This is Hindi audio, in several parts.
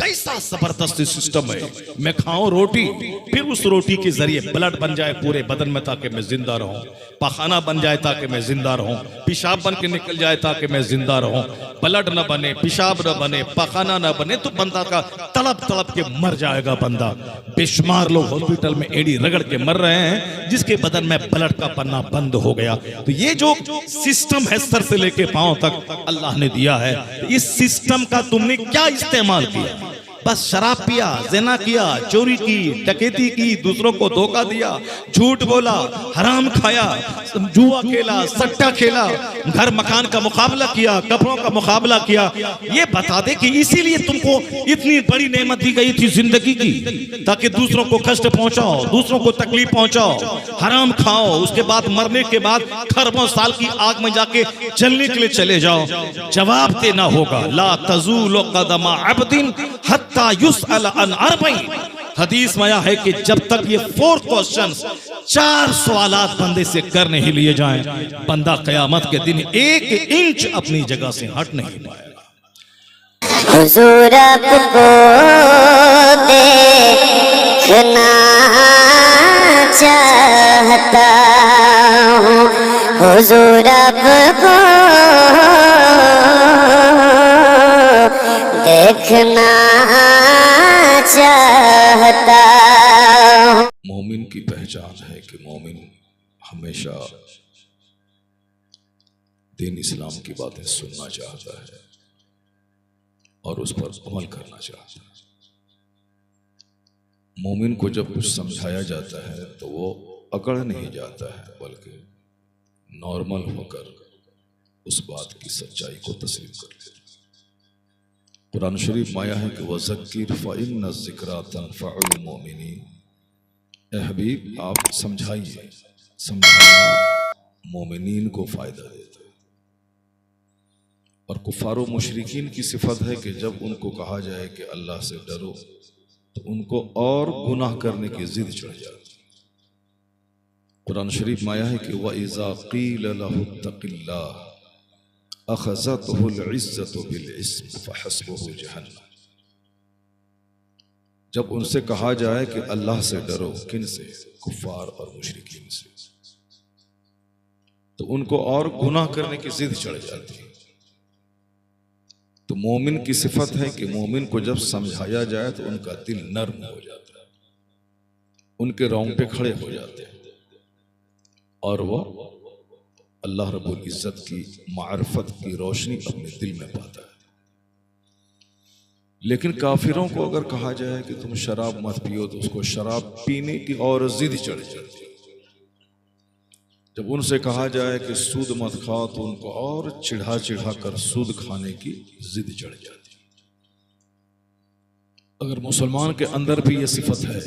कैसा जबरदस्त सिस्टम है। मैं खाऊं रोटी, फिर उस रोटी के जरिए ब्लड बन जाए पूरे बदन में ताकि मैं जिंदा रहूं, पखाना बन जाए ताकि मैं जिंदा रहूं, पेशाब बन के निकल जाए ताकि मैं जिंदा रहूं। ब्लड न बने, पेशाब न बने, पखाना न बने तो बंदा का तड़प तड़प के मर जाएगा बंदा। बेशुमार लोग हॉस्पिटल में एड़ी रगड़ के मर रहे हैं जिसके बदन में ब्लड का बनना बंद हो गया। तो ये जो सिस्टम है सर से लेके पांव तक अल्लाह ने दिया है, इस सिस्टम का तुमने क्या इस्तेमाल किया? बस शराब पिया, ज़िना किया, चोरी की, डकैती की, दूसरों को धोखा दिया, झूठ बोला, हराम खाया, जुआ खेला, सट्टा खेला, घर मकान का मुकाबला किया, कपड़ों का मुकाबला किया। ये बता दे कि इसीलिए तुमको इतनी बड़ी नेमत दी गई थी जिंदगी की, ताकि दूसरों को कष्ट पहुंचाओ, दूसरों को तकलीफ पहुंचाओ, हराम खाओ, उसके बाद मरने के बाद खरबों साल की आग में जाके जलने के लिए चले जाओ। जवाब देना होगा। ला तज़ूलु क़दमा अब्दिन हत्ता युसअल अन अर्बईन। हदीस में आया है कि जब तक ये 4 क्वेश्चंस, 4 सवालात बंदे से कर नहीं लिए जाएं, बंदा क़यामत के दिन 1 इंच अपनी जगह से हट नहीं पाएगा। हुजूर आपको देखना चाहता हूँ, हुजूर आपको देखना चाहता हूँ। मोमिन की पहचान है कि मोमिन हमेशा दीन इस्लाम की बातें सुनना चाहता है और उस पर अमल करना चाहता है। मोमिन को जब कुछ समझाया जाता है तो वो अकड़ नहीं जाता है, बल्कि नॉर्मल होकर उस बात की सच्चाई को तस्लीम कर लेता है। कुरान शरीफ में आया है कि वज़क्किर फ़इन्न ज़िक्रा तनफ़उल मोमिनीन। ए हबीब, आप समझाइए, समझाना मोमिनीन को फ़ायदा देता है। और कुफ़ार व मुशरिकीन की सिफत है कि जब उनको कहा जाए कि अल्लाह से डरो तो उनको और गुनाह करने की ज़िद चढ़ जाती है। कुरान शरीफ में आया है कि वइज़ा क़ील लहु इत्तक़िल्लाह अख़ज़तहुल इज़्ज़तु बिल इस्म फ़हस्बुहु जहन्नम। जब उनसे कहा जाए कि अल्लाह से डरो, किन से? कुफ़ार और मुशरिकीन से, तो उनको और गुनाह करने की जिद चढ़ जाती है। तो मोमिन की सिफत है कि मोमिन को जब समझाया जाए तो उनका दिल नर्म हो जाता है, उनके रोंगटे खड़े हो जाते हैं और वह अल्लाह रब्बुल इज़्ज़त की मारिफत की रोशनी अपने दिल में पाता है। लेकिन काफिरों को अगर कहा जाए कि तुम शराब मत पियो तो उसको शराब पीने की और जिद चढ़ जाती है। जब उनसे कहा जाए कि सूद मत खाओ तो उनको और चिढ़ा चिढ़ा कर सूद खाने की जिद चढ़ जाती है। अगर मुसलमान के अंदर भी ये सिफत है,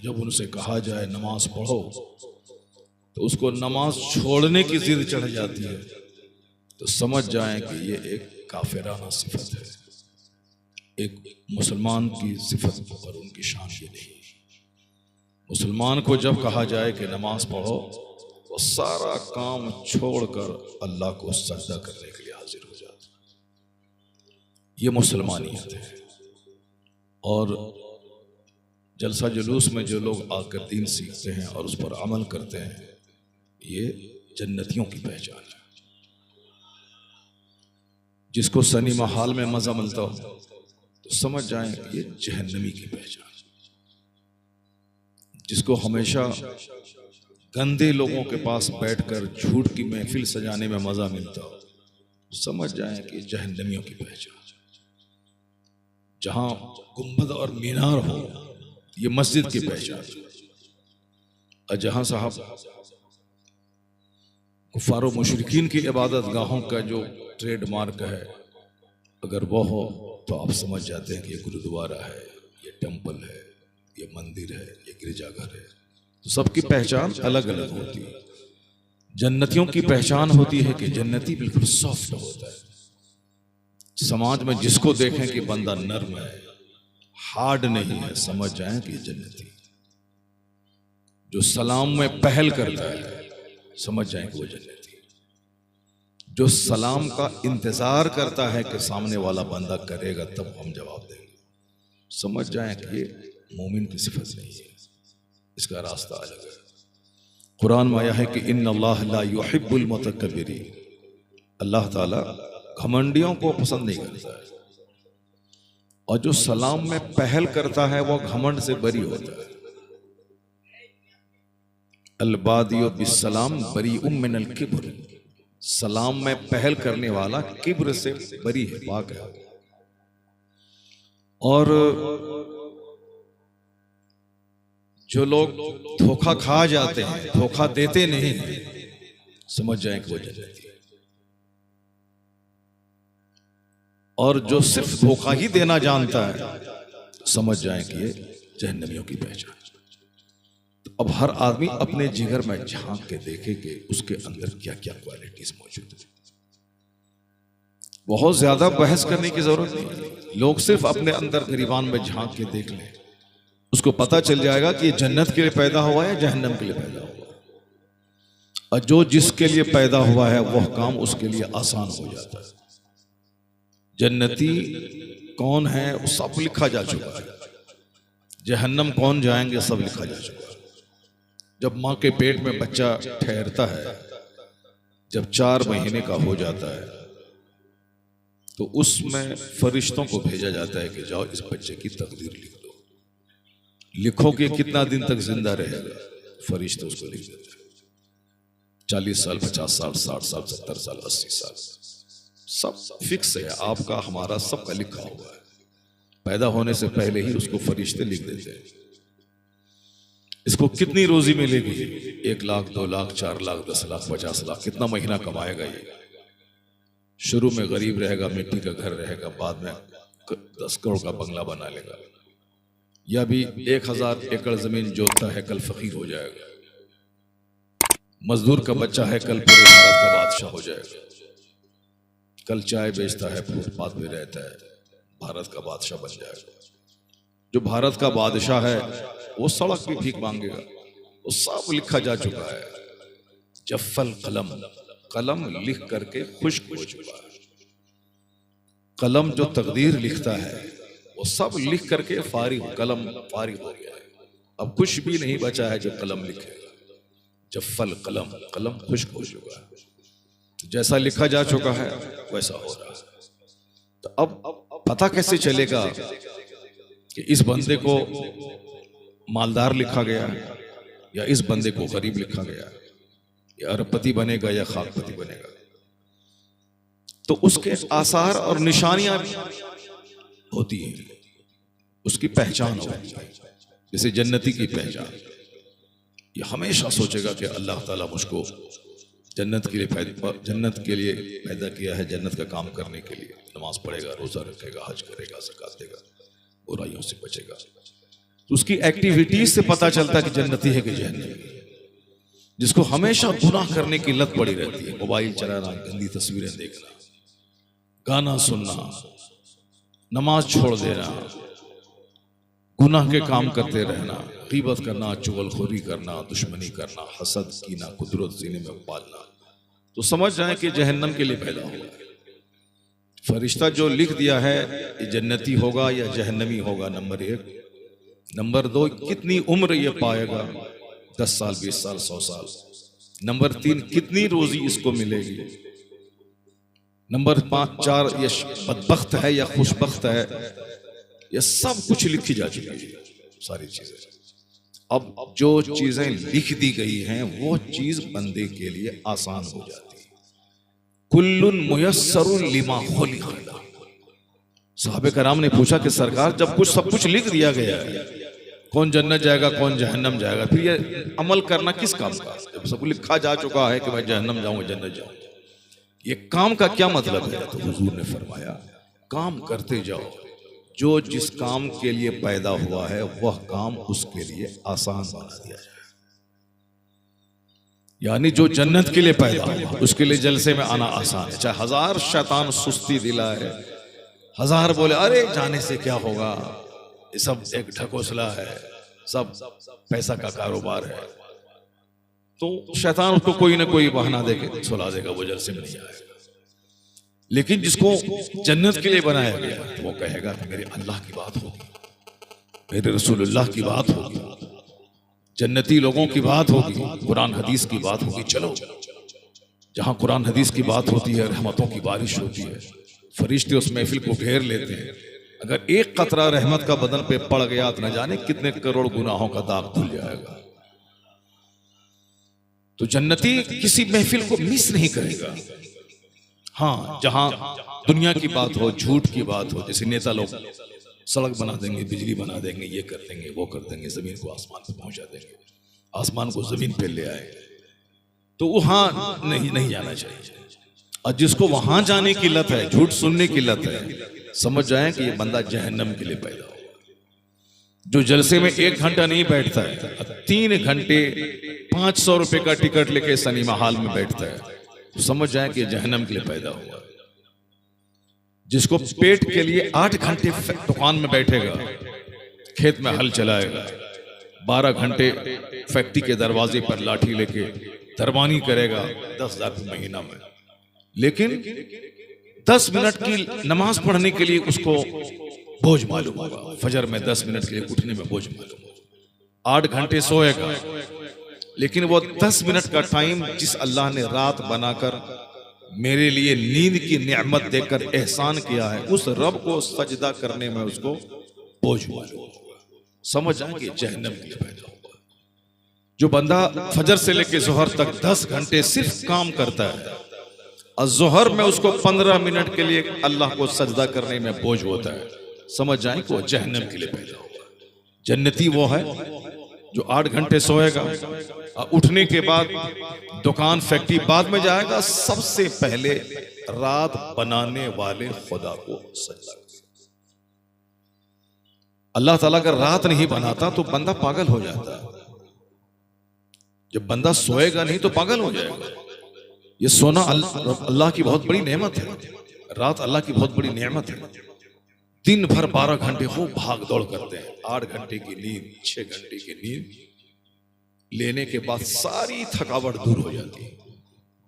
जब उनसे कहा जाए नमाज पढ़ो तो उसको नमाज छोड़ने की जिद चढ़ जाती है, तो समझ जाएं कि ये एक काफिराना सिफत है। एक मुसलमान की सिफत और उनकी शान ये नहीं। मुसलमान को जब कहा जाए कि नमाज पढ़ो तो सारा काम छोड़कर अल्लाह को सजदा करने के लिए हाजिर हो जाता है। ये मुसलमानियत है। और जलसा जुलूस में जो लोग आकर दीन सीखते हैं और उस पर अमल करते हैं, ये जन्नतियों की पहचान है। जिसको सनीमा हाल में मजा मिलता हो तो समझ जाएं ये जहन्नमी की पहचान। जिसको हमेशा गंदे लोगों के पास बैठकर झूठ की महफिल सजाने में मजा मिलता हो, समझ जाएं कि जहन्नमियों की पहचान। जहां गुंबद और मीनार हो, ये मस्जिद की पहचान। और जहां साहब कुफ़ार व मुशरिकीन की इबादत गाहों का जो ट्रेडमार्क है, अगर वो हो तो आप समझ जाते हैं कि ये गुरुद्वारा है, ये टेम्पल है, ये मंदिर है, ये गिरजाघर है। तो सबकी पहचान अलग अलग होती है। जन्नतियों की पहचान होती है कि जन्नती बिल्कुल सॉफ्ट होता है। समाज में जिसको देखें कि बंदा नर्म है, हार्ड नहीं है, समझ जाएं कि जन्नती। जो सलाम में पहल करता है, समझ जाएं कि वो जन्नती। जो सलाम का इंतजार करता है कि सामने वाला बंदा करेगा तब हम जवाब देंगे, समझ जाएं कि ये मोमिन की सिफत नहीं है, इसका रास्ता अलग है। कुरान में आया है कि इन्नल्लाह ला युहिब्बुल मुतकब्बिरीन, अल्लाह ताला घमंडियों को पसंद नहीं करता है, और जो सलाम में पहल करता है वो घमंड से बरी होता है। अलबादियो बिस्सलाम बरीउम मिनल किब्र, सलाम में पहल करने वाला किब्र से बरी है, पाक है। और जो लोग धोखा खा जाते हैं, धोखा देते नहीं, समझ जाएं कि वो जन्नती है। और जो सिर्फ धोखा ही देना जानता है, समझ जाएं कि ये जहन्नमियों की पहचान। तो अब हर आदमी अपने जिगर में झांक के देखे कि उसके अंदर क्या क्या क्वालिटीज मौजूद है। बहुत ज्यादा बहस करने की जरूरत नहीं, लोग सिर्फ अपने अंदर गरीबान में झांक के देख लें, उसको पता चल जाएगा कि ये जन्नत के लिए पैदा हुआ है या जहन्नम के लिए पैदा हुआ है। और जो जिसके लिए पैदा हुआ है वह काम उसके लिए आसान हो जाता है। जन्नती कौन है वो सब लिखा जा चुका है, जहन्नम कौन जाएंगे सब लिखा जा चुका है। जब माँ के पेट में बच्चा ठहरता है, जब 4 महीने का हो जाता है, तो उसमें फरिश्तों को भेजा जाता है कि जाओ इस बच्चे की तकदीर लिख दो, लिखो कि कितना दिन तक जिंदा रहेगा। फरिश्ते उसको लिख देते हैं, 40 साल, 50 साल, 60 साल, 70 साल, 80 साल, सब फिक्स है, आपका हमारा सबका लिखा हुआ है। पैदा होने से पहले ही उसको फरिश्ते लिख देते हैं। इसको कितनी रोजी मिलेगी, 1 लाख, 2 लाख, 4 लाख, 10 लाख, 50 लाख, कितना महीना कमाएगा ये। शुरू में गरीब रहेगा, मिट्टी का घर रहेगा, बाद में 10 करोड़ का बंगला बना लेगा। या भी 1000 एकड़ जमीन जोतता है, कल फकीर हो जाएगा। मजदूर का बच्चा है, कल पूरे भारत का बादशाह हो जाएगा। कल चाय बेचता है, फुटपाथ पे रहता है, भारत का बादशाह बन जाएगा। जो भारत का बादशाह है वो सड़क भी भीख मांगेगा, वो सब लिखा जा चुका है। जफ्फल कलम, कलम लिख करके खुश्क हो चुका है। कलम जो तकदीर लिखता है वो सब लिख करके कलम फारिग हो गया है। अब कुछ भी नहीं बचा है जो कलम लिखेगा। जफ्फल कलम, कलम खुश्क हो चुका है। जैसा लिखा जा चुका है वैसा हो रहा है। तो अब पता कैसे चलेगा कि इस बंदे को मालदार लिखा गया या इस बंदे को गरीब लिखा गया, या अरबपति बनेगा या खाकपति बनेगा। तो उसके आसार और निशानियां भी होती हैं, उसकी पहचान होती है। जैसे जन्नती की पहचान, ये हमेशा सोचेगा कि अल्लाह ताला मुझको जन्नत के लिए पैदा किया है, जन्नत का काम करने के लिए। नमाज पढ़ेगा, रोजा रखेगा, हज करेगा, ज़कात देगा, बुराइयों से बचेगा। तो उसकी एक्टिविटीज से पता चलता है कि जन्नती है कि जहन्नमी। जिसको हमेशा गुनाह करने की लत पड़ी रहती है, मोबाइल चलाना, गंदी तस्वीरें देखना, गाना सुनना, नमाज छोड़ देना, गुनाह के काम करते रहना, गीबत करना, चुगलखोरी करना, दुश्मनी करना, हसद, कीना, कुदरत सीने में पालना, तो समझ जाए कि जहन्नम के लिए पैदा हुआ। फरिश्ता जो लिख दिया है ये जन्नती होगा या जहन्नमी होगा, नंबर 1। नंबर 2, कितनी उम्र ये पाएगा, 10 साल, 20 साल, 100 साल। नंबर 3, कितनी रोजी इसको मिलेगी। नंबर 5, 4, ये बदबख्त है या खुशबख्त है, ये सब कुछ लिखी जा चुकी है सारी चीजें। अब जो चीजें लिख दी गई हैं वो चीज बंदे के लिए आसान हो जाती है। कुल्लुन मुयस्सरुन लिमा खुलिक़ लह। साहबे कराम ने पूछा कि सरकार, जब कुछ सब कुछ लिख दिया गया है, कौन जन्नत जाएगा, कौन जहन्नम जाएगा, फिर ये अमल करना किस काम का। जब सब लिखा जा चुका है कि मैं जहन्नम जाऊंगा, जन्नत जाऊंगा, ये काम का क्या मतलब है। तो हुजूर ने फरमाया, काम करते जाओ, जो जिस काम के लिए पैदा हुआ है वह काम उसके लिए आसान बना दिया जाए। यानी जो जन्नत के लिए पैदा हुआ उसके लिए जलसे में आना आसान है। चाहे 1000 शैतान सुस्ती दिलाए, 1000 बोले अरे जाने से क्या होगा, ये सब एक ढकोसला है, सब पैसा का कारोबार है, तो शैतान उसको कोई ना कोई बहाना देके सुला देगा, वो जलसे में नहीं आएगा। लेकिन जिसको जन्नत के लिए बनाया गया तो वो कहेगा कि मेरे अल्लाह की बात होगी, मेरे रसूलुल्लाह की बात होगी, जन्नती लोगों की बात होगी, कुरान हदीस की बात होगी। चलो जहां कुरान हदीस की बात होती है, रहमतों की बारिश होती है, फरिश्ते उस महफिल को घेर लेते हैं। अगर एक कतरा रहमत का बदन पे पड़ गया तो न जाने कितने करोड़ गुनाहों का दाग धुल जाएगा। तो जन्नती किसी महफिल को मिस नहीं करेगा। हाँ, जहां दुनिया की बात हो, झूठ की बात हो, जैसे नेता लोग सड़क बना देंगे, बिजली बना देंगे, ये कर देंगे, वो कर देंगे, जमीन को आसमान पे पहुंचा देंगे, आसमान को जमीन पे ले आएंगे, तो वहां नहीं जाना चाहिए। और जिसको वहां जाने की लत है, झूठ सुनने की लत है, समझ जाए कि ये बंदा जहन्नम के लिए पैदा हुआ। जो जलसे में 1 घंटा नहीं बैठता है, 3 घंटे 500 रुपए का टिकट लेके सिनेमा हॉल में बैठता है, तो समझ जाए कि जहन्नम के लिए पैदा हुआ। जिसको पेट के लिए 8 घंटे दुकान में बैठेगा, खेत में हल चलाएगा, 12 घंटे फैक्ट्री के दरवाजे पर लाठी लेके दरबानी करेगा 10,000 रुपये महीना में, लेकिन 10 मिनट की नमाज पढ़ने के लिए उसको बोझ मालूम होगा। फजर में 10 मिनट के लिए उठने में बोझ मालूम होगा। 8 घंटे सोएगा, लेकिन वो 10 मिनट का टाइम जिस अल्लाह ने रात बनाकर मेरे लिए नींद की नेमत देकर एहसान किया है, उस रब को सजदा करने में उसको बोझ मालूम होगा। समझ आए कि जहन्नम के लिए पैदा होगा। जो बंदा फजर से लेकर जोहर तक 10 घंटे सिर्फ काम करता है, और जोहर में उसको 15 मिनट के लिए अल्लाह को सजदा करने में बोझ होता है, समझ जाए कि वो जहन्नम के लिए पैदा होगा। जन्नती वो है जो 8 घंटे सोएगा और उठने के बाद दुकान फैक्ट्री बाद में जाएगा, सबसे पहले रात बनाने वाले खुदा को सजदा करेगा। अल्लाह ताला अगर रात नहीं बनाता तो बंदा पागल हो जाता है। जब बंदा सोएगा नहीं तो पागल हो जाएगा। ये सोना अल्लाह की बहुत बड़ी नेमत है, रात अल्लाह की बहुत बड़ी नेमत है। दिन भर 12 घंटे खूब भाग दौड़ करते हैं, 8 घंटे की नींद, 6 घंटे की नींद लेने के बाद सारी थकावट दूर हो जाती है।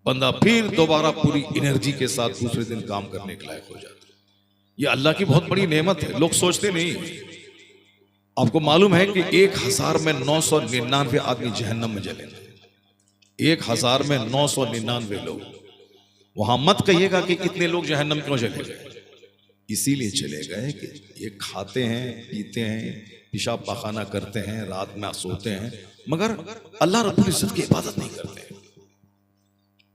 बंदा फिर दोबारा पूरी एनर्जी के साथ दूसरे दिन काम करने के लायक हो जाता है। ये अल्लाह की बहुत बड़ी नेमत है, लोग सोचते नहीं। आपको मालूम है कि 1000 में 999 आदमी जहन्नम में जलेंगे। 1000 में 999 लोग। वहां मत कहिएगा कि इतने लोग जहन्नम क्यों चले गए। इसीलिए चले गए कि ये खाते हैं, पीते हैं, पेशाब पाखाना करते हैं, रात में सोते हैं, मगर अल्लाह रब्बुल इज्जत की इबादत नहीं करते।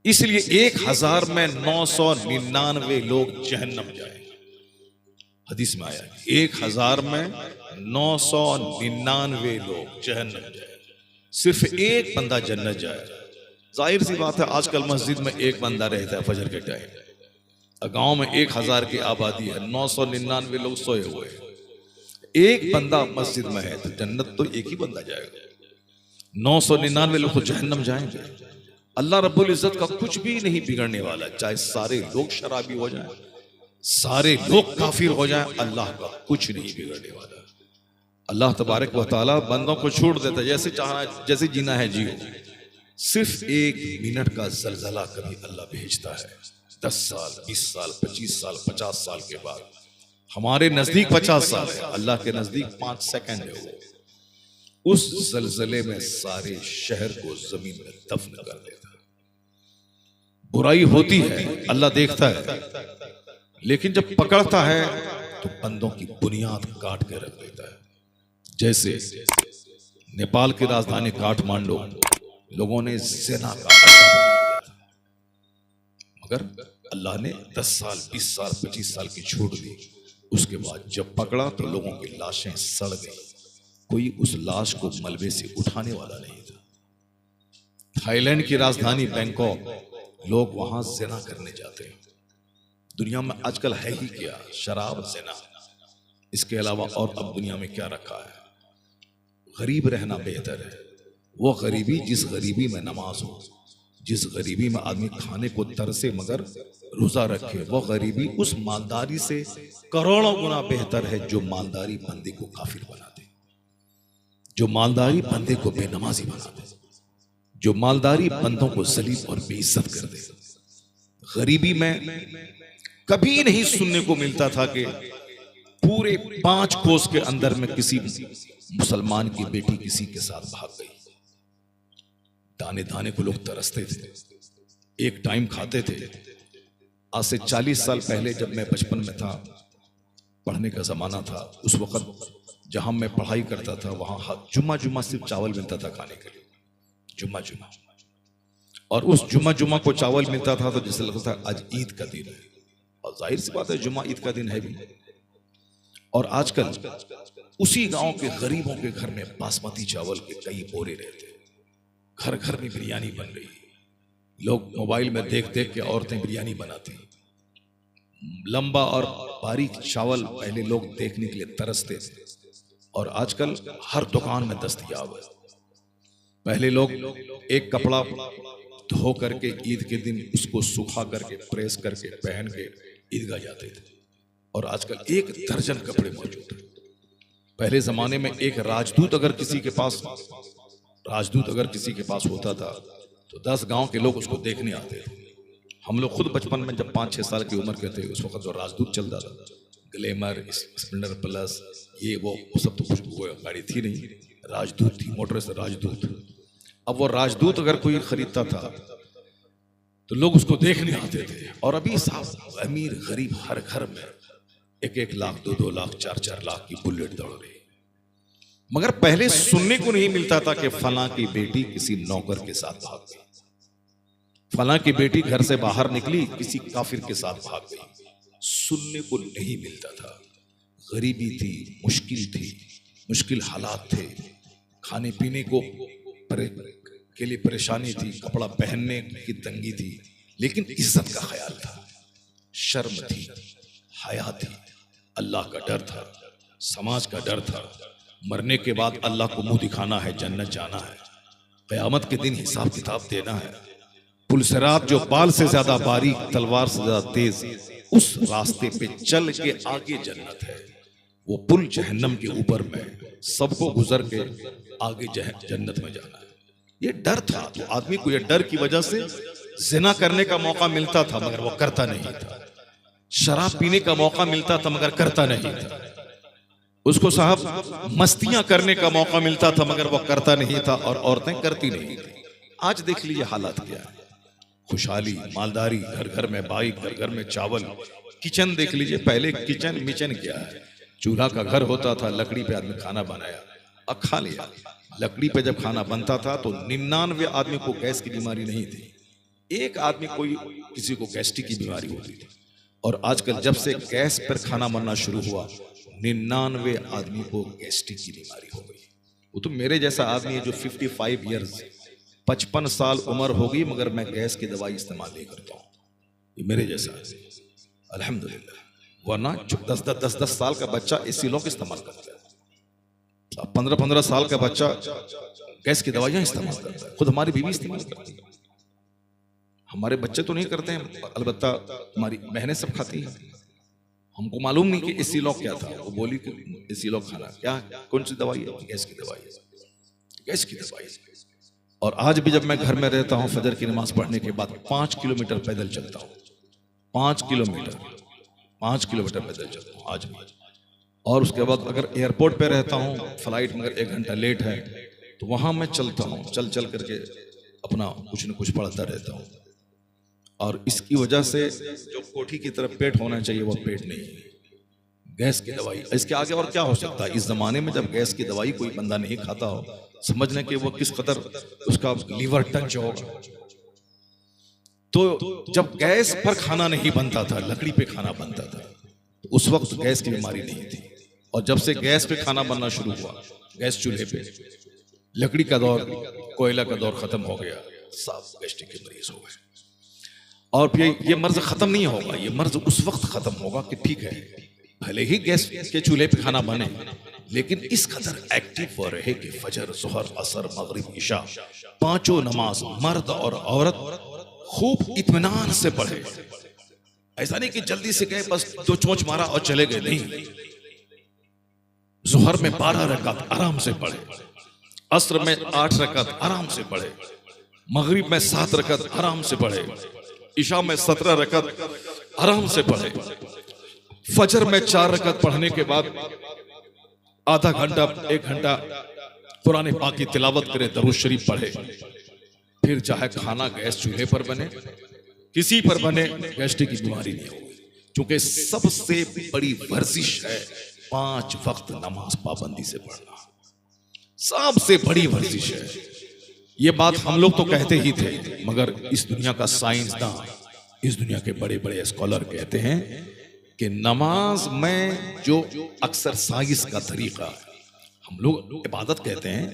इसलिए 1000 में 999 लोग जहन्नम जाएंगे। हदीस में आया 1000 में 999 लोग जहन्नम जाएंगे, सिर्फ एक बंदा जन्नत जाएगा। जाहिर सी बात है, आजकल मस्जिद में एक बंदा रहता है फजर के टाइम। गांव में 1000 की आबादी है, 999 लोग सोए हुए हैं, एक बंदा मस्जिद में है, तो जन्नत तो एक ही बंदा जाएगा। 999 लोग तो जहन्नम जाएंगे। अल्लाह रब्बुल इज्जत का कुछ भी नहीं बिगड़ने वाला, चाहे सारे लोग शराबी हो जाएं, सारे लोग काफिर हो जाएं, अल्लाह का कुछ नहीं बिगड़ने वाला। अल्लाह तबारक व तआला बंदों को छोड़ देता है, जैसे चाहना, जैसे जीना है जियो। सिर्फ 1 मिनट का जलजला कभी अल्लाह भेजता है। 10 साल, 20 साल, 25 साल, 50 साल के बाद। हमारे नजदीक 50 साल है, अल्लाह के नजदीक 5 सेकंड है। वो उस जलजले में सारे शहर को जमीन में दफन कर देता है। बुराई होती है, अल्लाह देखता है, लेकिन जब पकड़ता है तो बंदों की बुनियाद काट के रख देता है। जैसे नेपाल की राजधानी काठमांडू, लोगों ने ज़िना का अड्डा बना दिया था, मगर अल्लाह ने 10 साल, 20 साल, 25 साल की छूट दी। उसके बाद जब पकड़ा तो लोगों की लाशें सड़ गई, कोई उस लाश को मलबे से उठाने वाला नहीं था। थाईलैंड की राजधानी बैंकॉक, लोग वहां ज़िना करने जाते हैं। दुनिया में आजकल है ही क्या, शराब, ज़िना, इसके अलावा और अब दुनिया में क्या रखा है। गरीब रहना बेहतर है। वो गरीबी जिस गरीबी में नमाज हो, जिस गरीबी में आदमी खाने को तरसे मगर रोजा रखे, वो गरीबी उस मालदारी से करोड़ों गुना बेहतर है जो मालदारी बंदे को काफिर बना दे, जो मालदारी बंदे को बेनमाजी बना दे, जो मालदारी बंदों को जलील और बेइज्जत कर दे। गरीबी में कभी नहीं सुनने को मिलता था कि पूरे 5 कोस के अंदर में किसी मुसलमान की बेटी किसी के साथ भाग गई। दाने दाने को लोग तरसते थे, एक टाइम खाते थे। आज से 40 साल पहले जब मैं बचपन में था, पढ़ने का जमाना था, उस वक्त जहां मैं पढ़ाई करता था वहां जुम्मा जुम्मा सिर्फ चावल मिलता था खाने के लिए, जुम्मा जुम्मा। और उस जुम्मा जुम्मा को चावल मिलता था तो जैसे लगता था आज ईद का दिन है, और जाहिर सी बात है जुम्मा ईद का दिन है भी। और आजकल उसी गांव के गरीबों के घर में बासमती चावल के कई बोरे रहते, घर घर में बिरयानी बन रही। लोग मोबाइल में देख देख के औरतें बिरयानी बनाती। लंबा और बारीक चावल पहले लोग देखने के लिए तरसते थे, और आजकल हर दुकान में दस्तयाब है। पहले लोग एक कपड़ा धो करके ईद के दिन उसको सुखा करके प्रेस करके पहन के ईदगाह जाते थे, और आजकल 1 दर्जन कपड़े मौजूद हैं। पहले जमाने में एक राजदूत अगर किसी के पास होता था तो 10 गांव के लोग उसको देखने आते थे। हम लोग खुद बचपन में जब 5-6 साल की उम्र के थे, उस वक्त जो राजदूत चलता था, ग्लैमर, स्प्लेंडर प्लस, ये वो सब तो कुछ गाड़ी थी नहीं, राजदूत थी, मोटर से राजदूत। अब वो राजदूत अगर कोई खरीदता था तो लोग उसको देखने आते थे। और अभी साहब अमीर गरीब हर घर में 1-1 लाख, 2-2 लाख, 4-4 लाख की बुलेट दौड़ रही। मगर पहले सुनने को नहीं मिलता था कि फलां की बेटी किसी नौकर के साथ भाग गई, फलां की बेटी घर से बाहर निकली किसी काफिर के साथ भाग गई। सुनने को नहीं मिलता था। गरीबी थी, मुश्किल थी, मुश्किल हालात थे, खाने पीने को के लिए परेशानी थी, कपड़ा पहनने की तंगी थी, लेकिन इज्जत का ख्याल था, शर्म थी, हया थी, अल्लाह का डर था, समाज का डर था। मरने के बाद अल्लाह को मुंह दिखाना है, जन्नत जाना है, क़यामत के दिन हिसाब किताब देना है। पुलसिरात जो बाल से ज्यादा बारीक, तलवार से ज्यादा तेज, उस रास्ते पे चल के आगे जन्नत है। वो पुल जहन्नम के ऊपर में, सबको गुजर के आगे जन्नत में जाना है। ये डर था, तो आदमी को ये डर की वजह से जिना करने का मौका मिलता था मगर वो करता नहीं था, शराब पीने का मौका मिलता था मगर करता नहीं था, उसको साहब मस्तियां करने का मौका मिलता था मगर वो करता नहीं था, और औरतें करती नहीं थी। आज देख लीजिए हालात क्या है, खुशहाली, मालदारी, घर घर में बाइक, घर घर में चावल। किचन देख लीजिए, पहले किचन मिचन क्या है, चूल्हा का घर होता था, लकड़ी पे आदमी खाना बनाया और खा लिया। लकड़ी पे जब खाना बनता था तो 99 आदमी को गैस की बीमारी नहीं थी, एक आदमी कोई किसी को गैस्ट्रिक की बीमारी होती थी। और आजकल जब से गैस पर खाना बनना शुरू हुआ, 99 आदमी को गैस्ट्रिक की बीमारी हो गई। वो तो मेरे जैसा आदमी है जो 55 ईयर्स, 55 साल उम्र हो गई मगर मैं गैस की दवाई इस्तेमाल नहीं करता हूँ, ये मेरे जैसा है, अल्हम्दुलिल्लाह। वरना 10 साल का बच्चा एसी लॉक इस्तेमाल करता है, 15 साल का बच्चा गैस की दवाइयां इस्तेमाल करता है, खुद हमारी बीवी इस्तेमाल करती है। हमारे बच्चे तो नहीं करते हैं, अलबत्ता हमारी बहनें सब खाती हैं। हमको मालूम नहीं कि एसी लॉक क्या था, वो बोली कि एसी लॉक खाना क्या, कौन सी दवाई है, गैस की दवाई है, गैस की दवाई। और आज भी जब मैं घर में रहता हूँ, फजर की नमाज पढ़ने के बाद 5 किलोमीटर पैदल चलता हूँ, 5 किलोमीटर पैदल चलता हूँ आज भी। और उसके बाद अगर एयरपोर्ट पे रहता हूँ, फ्लाइट मगर 1 घंटा लेट है, तो वहां मैं चलता हूँ, चल करके अपना कुछ न कुछ पढ़ता रहता हूँ। और इसकी वजह से जो कोठी की तरफ पेट होना चाहिए वो पेट नहीं है, गैस की दवाई। इसके आगे और क्या हो सकता है? इस जमाने में जब गैस की दवाई कोई बंदा नहीं खाता हो, समझ लें कि वो किस कदर उसका लीवर टच होगा। तो जब गैस पर खाना नहीं बनता था, लकड़ी पे खाना बनता था, तो उस वक्त गैस की बीमारी नहीं थी। और जब से गैस पे खाना बनना शुरू हुआ, गैस चूल्हे पे, लकड़ी का दौर, कोयला का दौर खत्म हो गया, सब गैस्ट्रिक के मरीज हो गए। और फिर ये मर्ज खत्म नहीं होगा, ये मर्ज उस वक्त खत्म होगा कि ठीक है भले ही गैस के चूल्हे पे खाना बने, लेकिन इस कदर एक्टिव हो रहे कि फजर, जोहर, असर, मगरिब, इशा, 5 नमाज मर्द और औरत खूब इत्मीनान से पढ़े। ऐसा नहीं कि जल्दी से गए बस 2 चोंच मारा और चले गए, नहीं। जोहर में 12 रकात आराम से पढ़े, असर में 8 रकात आराम से पढ़े, मगरिब में 7 रकात आराम से पढ़े, इशा में 17 रकात आराम से पढ़े। फजर में 4 रकात पढ़ने के बाद आधा घंटा 1 घंटा कुरान पाक की तिलावत करे, दरूद शरीफ पढ़े, फिर चाहे खाना गैस चूल्हे पर बने, किसी पर बने, गैस्ट्रिक की बीमारी नहीं होगी। क्योंकि सबसे बड़ी वर्जिश है 5 वक्त नमाज पाबंदी से पढ़ना, सबसे बड़ी वर्जिश है। ये बात हम लोग तो कहते ही थे, मगर इस दुनिया का साइंसदान, इस दुनिया के बड़े बड़े स्कॉलर कहते हैं कि नमाज में जो एक्सरसाइज का तरीका, हम लोग इबादत कहते हैं,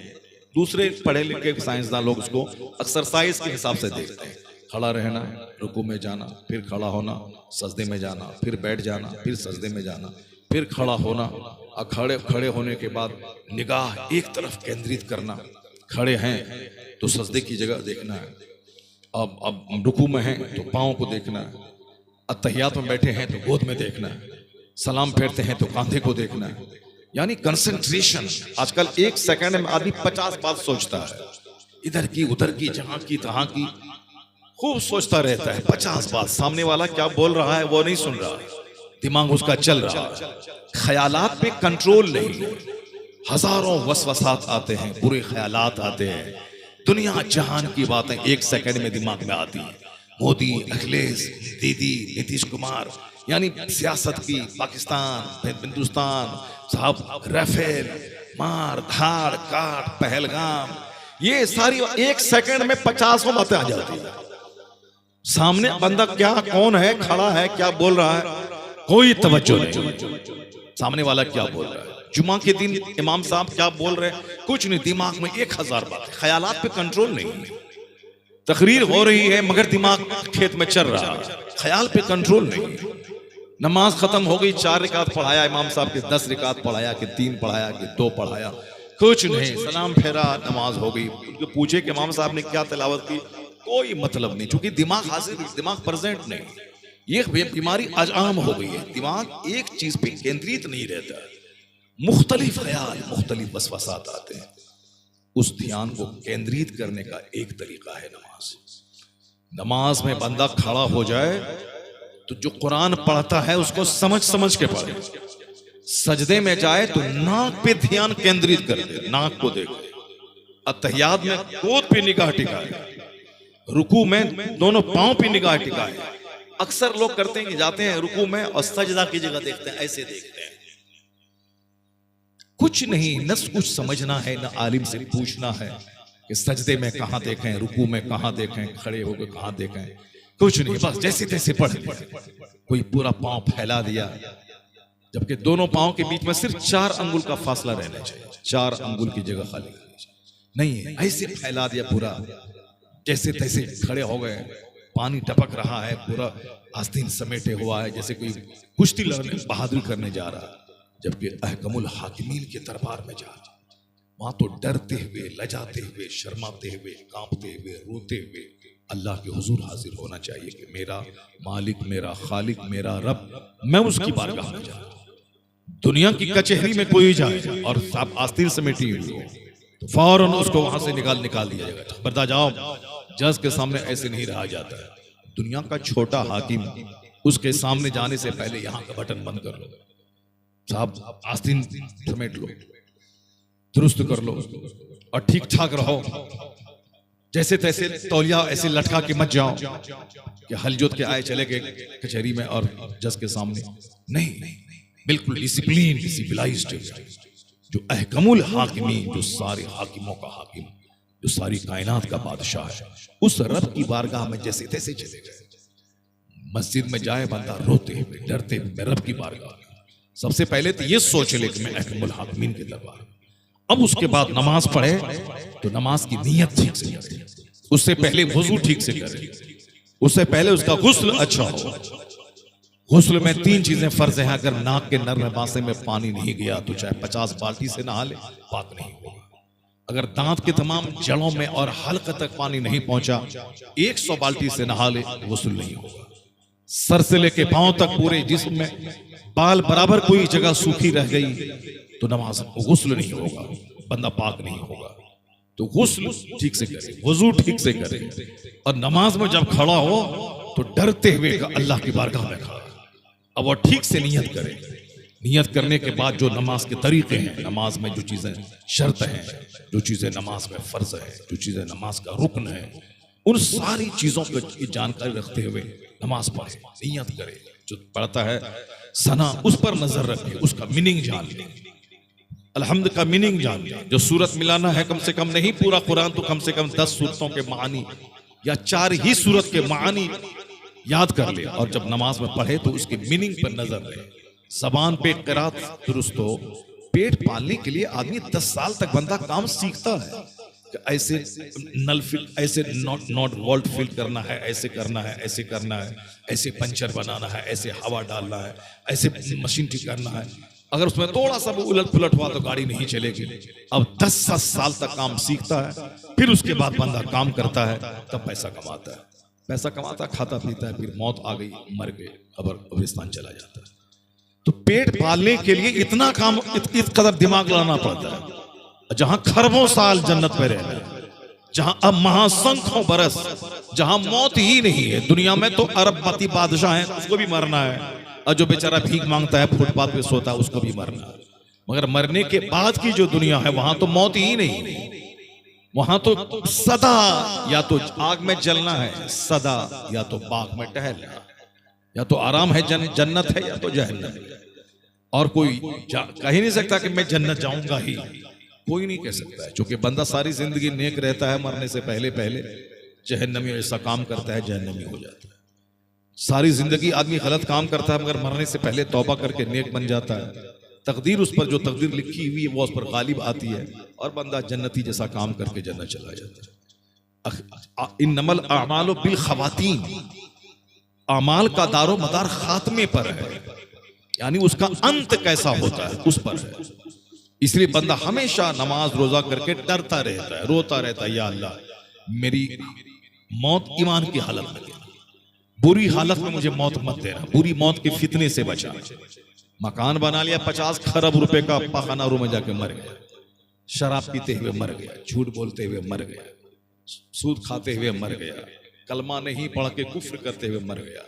दूसरे पढ़े लिखे साइंसदान लोग उसको एक्सरसाइज के हिसाब से देखते हैं। खड़ा रहना, रुकू में जाना, फिर खड़ा होना, सजदे में जाना, फिर बैठ जाना, फिर सजदे में जाना, फिर खड़ा होना, और खड़े होने के बाद निगाह एक तरफ केंद्रित करना। खड़े हैं तो सजदे की जगह देखना है, अब रुकू में हैं तो पाँव को देखना है, अत्तहियात में बैठे हैं तो गोद में देखना है, सलाम फेरते हैं तो कांधे को देखना है। यानी कंसंट्रेशन। आजकल 1 सेकंड में आदमी 50 बात सोचता है, इधर की उधर की, जहां की तहां की, खूब सोचता रहता है 50 बात। सामने वाला क्या बोल रहा है वो नहीं सुन रहा, दिमाग उसका चल रहा है, ख्यालात पे कंट्रोल नहीं। हजारों वसवसात आते हैं, बुरे ख्यालात आते हैं, दुनिया जहान की बातें 1 सेकंड में दिमाग में आती हैं। मोदी, अखिलेश, दीदी, नीतीश कुमार, यानी सियासत की, पाकिस्तान, हिंदुस्तान साहब, राफेल, मार धाड़ काट, पहलगाम, ये सारी 1 सेकंड में 50 बातें आ जाती है। सामने बंदा क्या, कौन है, खड़ा है, क्या बोल रहा है, कोई तवज्जो नहीं। सामने वाला क्या बोल रहा है, जुमा के दिन इमाम साहब क्या बोल रहे हैं, कुछ नहीं, दिमाग में 1000 बातें, ख्यालात पे कंट्रोल नहीं। तकरीर हो रही है मगर दिमाग खेत में चल रहा है, ख्याल पे कंट्रोल नहीं। नमाज खत्म हो गई, 4 रकात पढ़ाया इमाम साहब के, 10 रकात पढ़ाया कि 3 पढ़ाया कि 2 पढ़ाया, कुछ नहीं, सलाम फेरा, नमाज हो गई। उनको पूछे कि इमाम साहब ने क्या तिलावत की, कोई मतलब नहीं, क्योंकि दिमाग हाजिर, दिमाग प्रेजेंट नहीं। ये बीमारी आज आम हो गई है, दिमाग एक चीज पे केंद्रित नहीं रहता, मुख्तलिफ ख्याल, मुख्तलिफ वसवसात आते हैं। उस ध्यान को केंद्रित करने का एक तरीका है नमाज। नमाज में बंदा खड़ा हो जाए तो जो कुरान पढ़ता है उसको समझ समझ के पढ़े। सजदे में जाए तो नाक पे ध्यान केंद्रित कर दे, नाक को देखे। अत्तहियात में गोद पे निगाह टिकाए, रुकू में दोनों पांव पे निगाह टिकाए। अक्सर लोग करते हैं कि जाते हैं रुकू में और सजदा की जगह देखते हैं, ऐसे देखते हैं। कुछ नहीं, न कुछ समझना है, न आलिम से पूछना है कि सजदे में कहां देखें, रुकू में कहां देखें, खड़े होकर कहां देखें, कुछ नहीं, बस जैसे तैसे पढ़। कोई पूरा पांव फैला दिया, जबकि दोनों पांव के बीच में सिर्फ 4 अंगुल का फासला रहना चाहिए, 4 अंगुल की जगह खाली नहीं है, ऐसे फैला दिया पूरा, जैसे तैसे खड़े हो गए। पानी टपक रहा है, पूरा आस्तीन समेटे हुआ है, जैसे कोई कुश्ती लड़ने, बहादुरी करने जा रहा है, जबकि अहकमुल हाकिमीन के दरबार में जा रहा। वहां तो डरते हुए, लजाते हुए, शर्माते हुए, कांपते हुए, रोते हुए अल्लाह के हुजूर हाजिर होना चाहिए कि मेरा मालिक, मेरा खालिक, मेरा रब, मैं उसकी बारगाह में जाऊं। दुनिया की कचहरी में कोई जाए और साहब आस्तीन समेटी हुई हो तो फौरन उसको वहां से निकाल दिया जाएगा, बता जाओ, जज के सामने ऐसे नहीं रहा जाता है। दुनिया का छोटा हाकिम, उसके सामने जाने से पहले यहाँ का बटन बंद कर लो साहब, आस्तीन समेट लो, दुरुस्त कर लो और ठीक ठाक रहो, जैसे तैसे तौलिया ऐसे लटका के मत जाओ कि हलजोत के आए चले गए कचहरी में और जज के सामने। नहीं, बिल्कुल डिसिप्लिन, सिविलाइज्ड, जो अहकमुल हाकिमी, जो सारे हाकिमों का हाकिम, जो सारी कायनात का बादशाह है, उस रब की बारगाह में जैसे तैसे चले गए। मस्जिद में जाए बंदा रोते हुए, डरते हुए, रब की बारगाह में। सबसे पहले तो ये सोच ले कि मैं अहकमुल हाकिमीन के दरबार। अब उसके बाद नमाज पढ़े तो नमाज की नीयत ठीक से करे, उससे पहले वुजू ठीक से करे, उससे पहले उसका गुस्ल अच्छा हो। गुस्ल में 3 चीजें फर्ज हैं। अगर नाक के नर बासे में पानी नहीं गया तो चाहे 50 बाल्टी से नहा ले, पाक नहीं होगा। अगर दांत के तमाम जड़ों में और हल्क तक पानी नहीं पहुंचा, 100 बाल्टी से नहा ले, गुस्ल नहीं होगा। सर से लेके पांव तक पूरे जिस्म में बाल बराबर कोई जगह सूखी रह गई तो नमाज गुस्ल नहीं होगा, बंदा पाक नहीं होगा। तो गुस्ल ठीक से करे, वजू ठीक से करे, और नमाज में जब खड़ा हो तो डरते हुए अल्लाह की बारगाह में खड़ा, अब वो ठीक से नियत करे। नियत करने के बाद जो नमाज के तरीके हैं, नमाज में जो चीजें शर्त हैं, जो चीजें नमाज में फर्ज है, जो चीजें नमाज का रुकन है, उन सारी चीजों की जानकारी रखते हुए नमाज पढ़े, नियत करे। जो पढ़ता है सना उस पर नजर रखे, उसका मीनिंग जान ले, अल्हम्द का मीनिंग जान ले। जो सूरत मिलाना है कम से कम नहीं पूरा कुरान तो कम से कम 10 सूरतों के मानी या 4 ही सूरत के मानी याद कर ले, और जब नमाज में पढ़े तो उसके मीनिंग पर नजर रहे। जबान पे क़िरात दुरुस्त हो। पेट पालने के लिए आदमी 10 साल तक बंदा काम सीखता है। ऐसे नल फिल, ऐसे नॉट वॉल्ट फिल करना है, ऐसे करना है, ऐसे करना है, ऐसे पंचर बनाना है, ऐसे हवा डालना है, ऐसे मशीन ठीक करना है। अगर उसमें थोड़ा सा भी उलट पुलट हुआ तो गाड़ी नहीं चलेगी। अब 10 साल तक काम सीखता है, फिर उसके बाद बंदा काम करता है, तब पैसा कमाता है। पैसा कमाता, खाता पीता है, फिर मौत आ गई, मर गए, कब्रिस्तान चला जाता है। तो पेट पालने के लिए इतना काम, इस कदर दिमाग लगाना पड़ता है। जहां खरबों साल जन्नत में रहना है, जहां अब महासंख्यों बरस, जहां मौत ही नहीं है। दुनिया में तो अरबपति बादशाह है, उसको भी मरना है, और जो बेचारा भीख मांगता है, फुटपाथ पे सोता है, उसको भी मरना है। मगर मरने के बाद की जो दुनिया है वहां तो मौत ही नहीं, वहां तो सदा या तो आग में जलना है, सदा या तो बाग में टहलना, या तो आराम है, जन्नत है, या तो जहन्नम है। और कोई कह ही नहीं सकता कि मैं जन्नत जाऊंगा ही, कोई नहीं कह सकता है। क्योंकि बंदा सारी जिंदगी नेक रहता है, मरने से पहले पहले जहन्नमी ऐसा काम करता है, जहन्नमी हो जाता है। सारी जिंदगी आदमी गलत काम करता है, मगर मरने से पहले तौबा करके नेक बन जाता है। तकदीर उस पर, जो तकदीर लिखी हुई है वो उस पर गालिब आती है, और बंदा जन्नती जैसा काम करके जन्नत चला जाता है। इन्नमल अमालो बिल खवातीन, अमाल का दारो मदार खात्मे पर है, यानी उसका अंत कैसा होता है उस पर है। इसलिए बंदा हमेशा नमाज रोजा करके डरता रहता है, रोता रहता है, या अल्लाह मेरी मौत ईमान की हालत में देना, बुरी हालत में मुझे मौत मत देना, बुरी मौत के फितने से बचा। मकान बना लिया 50 खरब रुपए का, पाखाना रूम में जाके मर गया, शराब पीते हुए मर गया, झूठ बोलते हुए मर गया, सूद खाते हुए मर गया, कलमा नहीं पढ़ के कुफ्र करते हुए मर गया।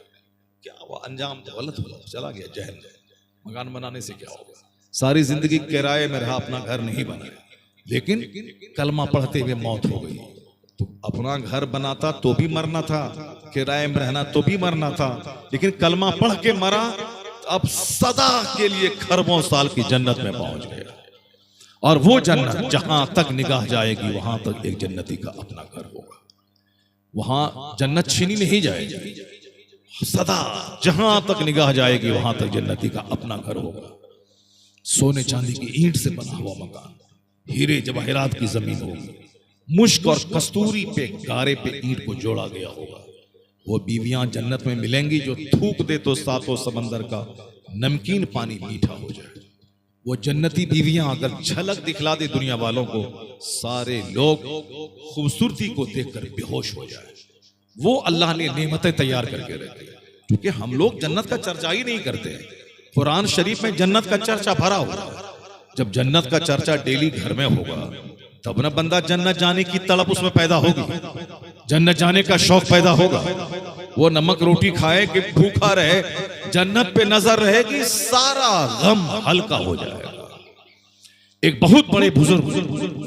क्या वो अंजाम तो गलत हुआ, चला गया जहन्नम। मकान बनाने से क्या होगा? सारी जिंदगी किराए में रहा, अपना घर नहीं बनाया, लेकिन कलमा पढ़ते हुए मौत हो गई। तो अपना घर बनाता तो भी मरना था, किराए में रहना तो भी मरना था, लेकिन कलमा पढ़ के मरा, अब सदा के लिए खरबों साल की जन्नत में पहुंच गया। और वो जन्नत जहां तक निगाह जाएगी वहां तक एक जन्नती का अपना घर होगा, वहां जन्नत छीनी नहीं जाएगी। सदा जहां तक निगाह जाएगी वहां तक जन्नती का अपना घर होगा। सोने चांदी की ईंट से बना हुआ मकान, हीरे जवाहरात की जमीन होगी, मुश्क और कस्तूरी पे गारे पे ईंट को जोड़ा गया होगा। वो बीवियां जन्नत में मिलेंगी जो थूक दे तो सातों समंदर का नमकीन पानी मीठा हो जाए। वो जन्नती बीवियां अगर झलक दिखला दे दुनिया वालों को, सारे लोग खूबसूरती को देखकर बेहोश हो जाए। वो अल्लाह ने नेमतें तैयार करके रखी, क्योंकि हम लोग जन्नत का चर्चा ही नहीं करते। कुरान शरीफ में जन्नत का चर्चा भरा होगा। जब जन्नत का चर्चा डेली घर में होगा तब ना बंदा जन्नत जाने की तड़प उसमें पैदा होगी, जन्नत जाने का शौक पैदा होगा। वो नमक रोटी खाए कि भूखा रहे, जन्नत पे नजर रहेगी, सारा गम हल्का हो जाएगा। एक बहुत बड़े बुजुर्ग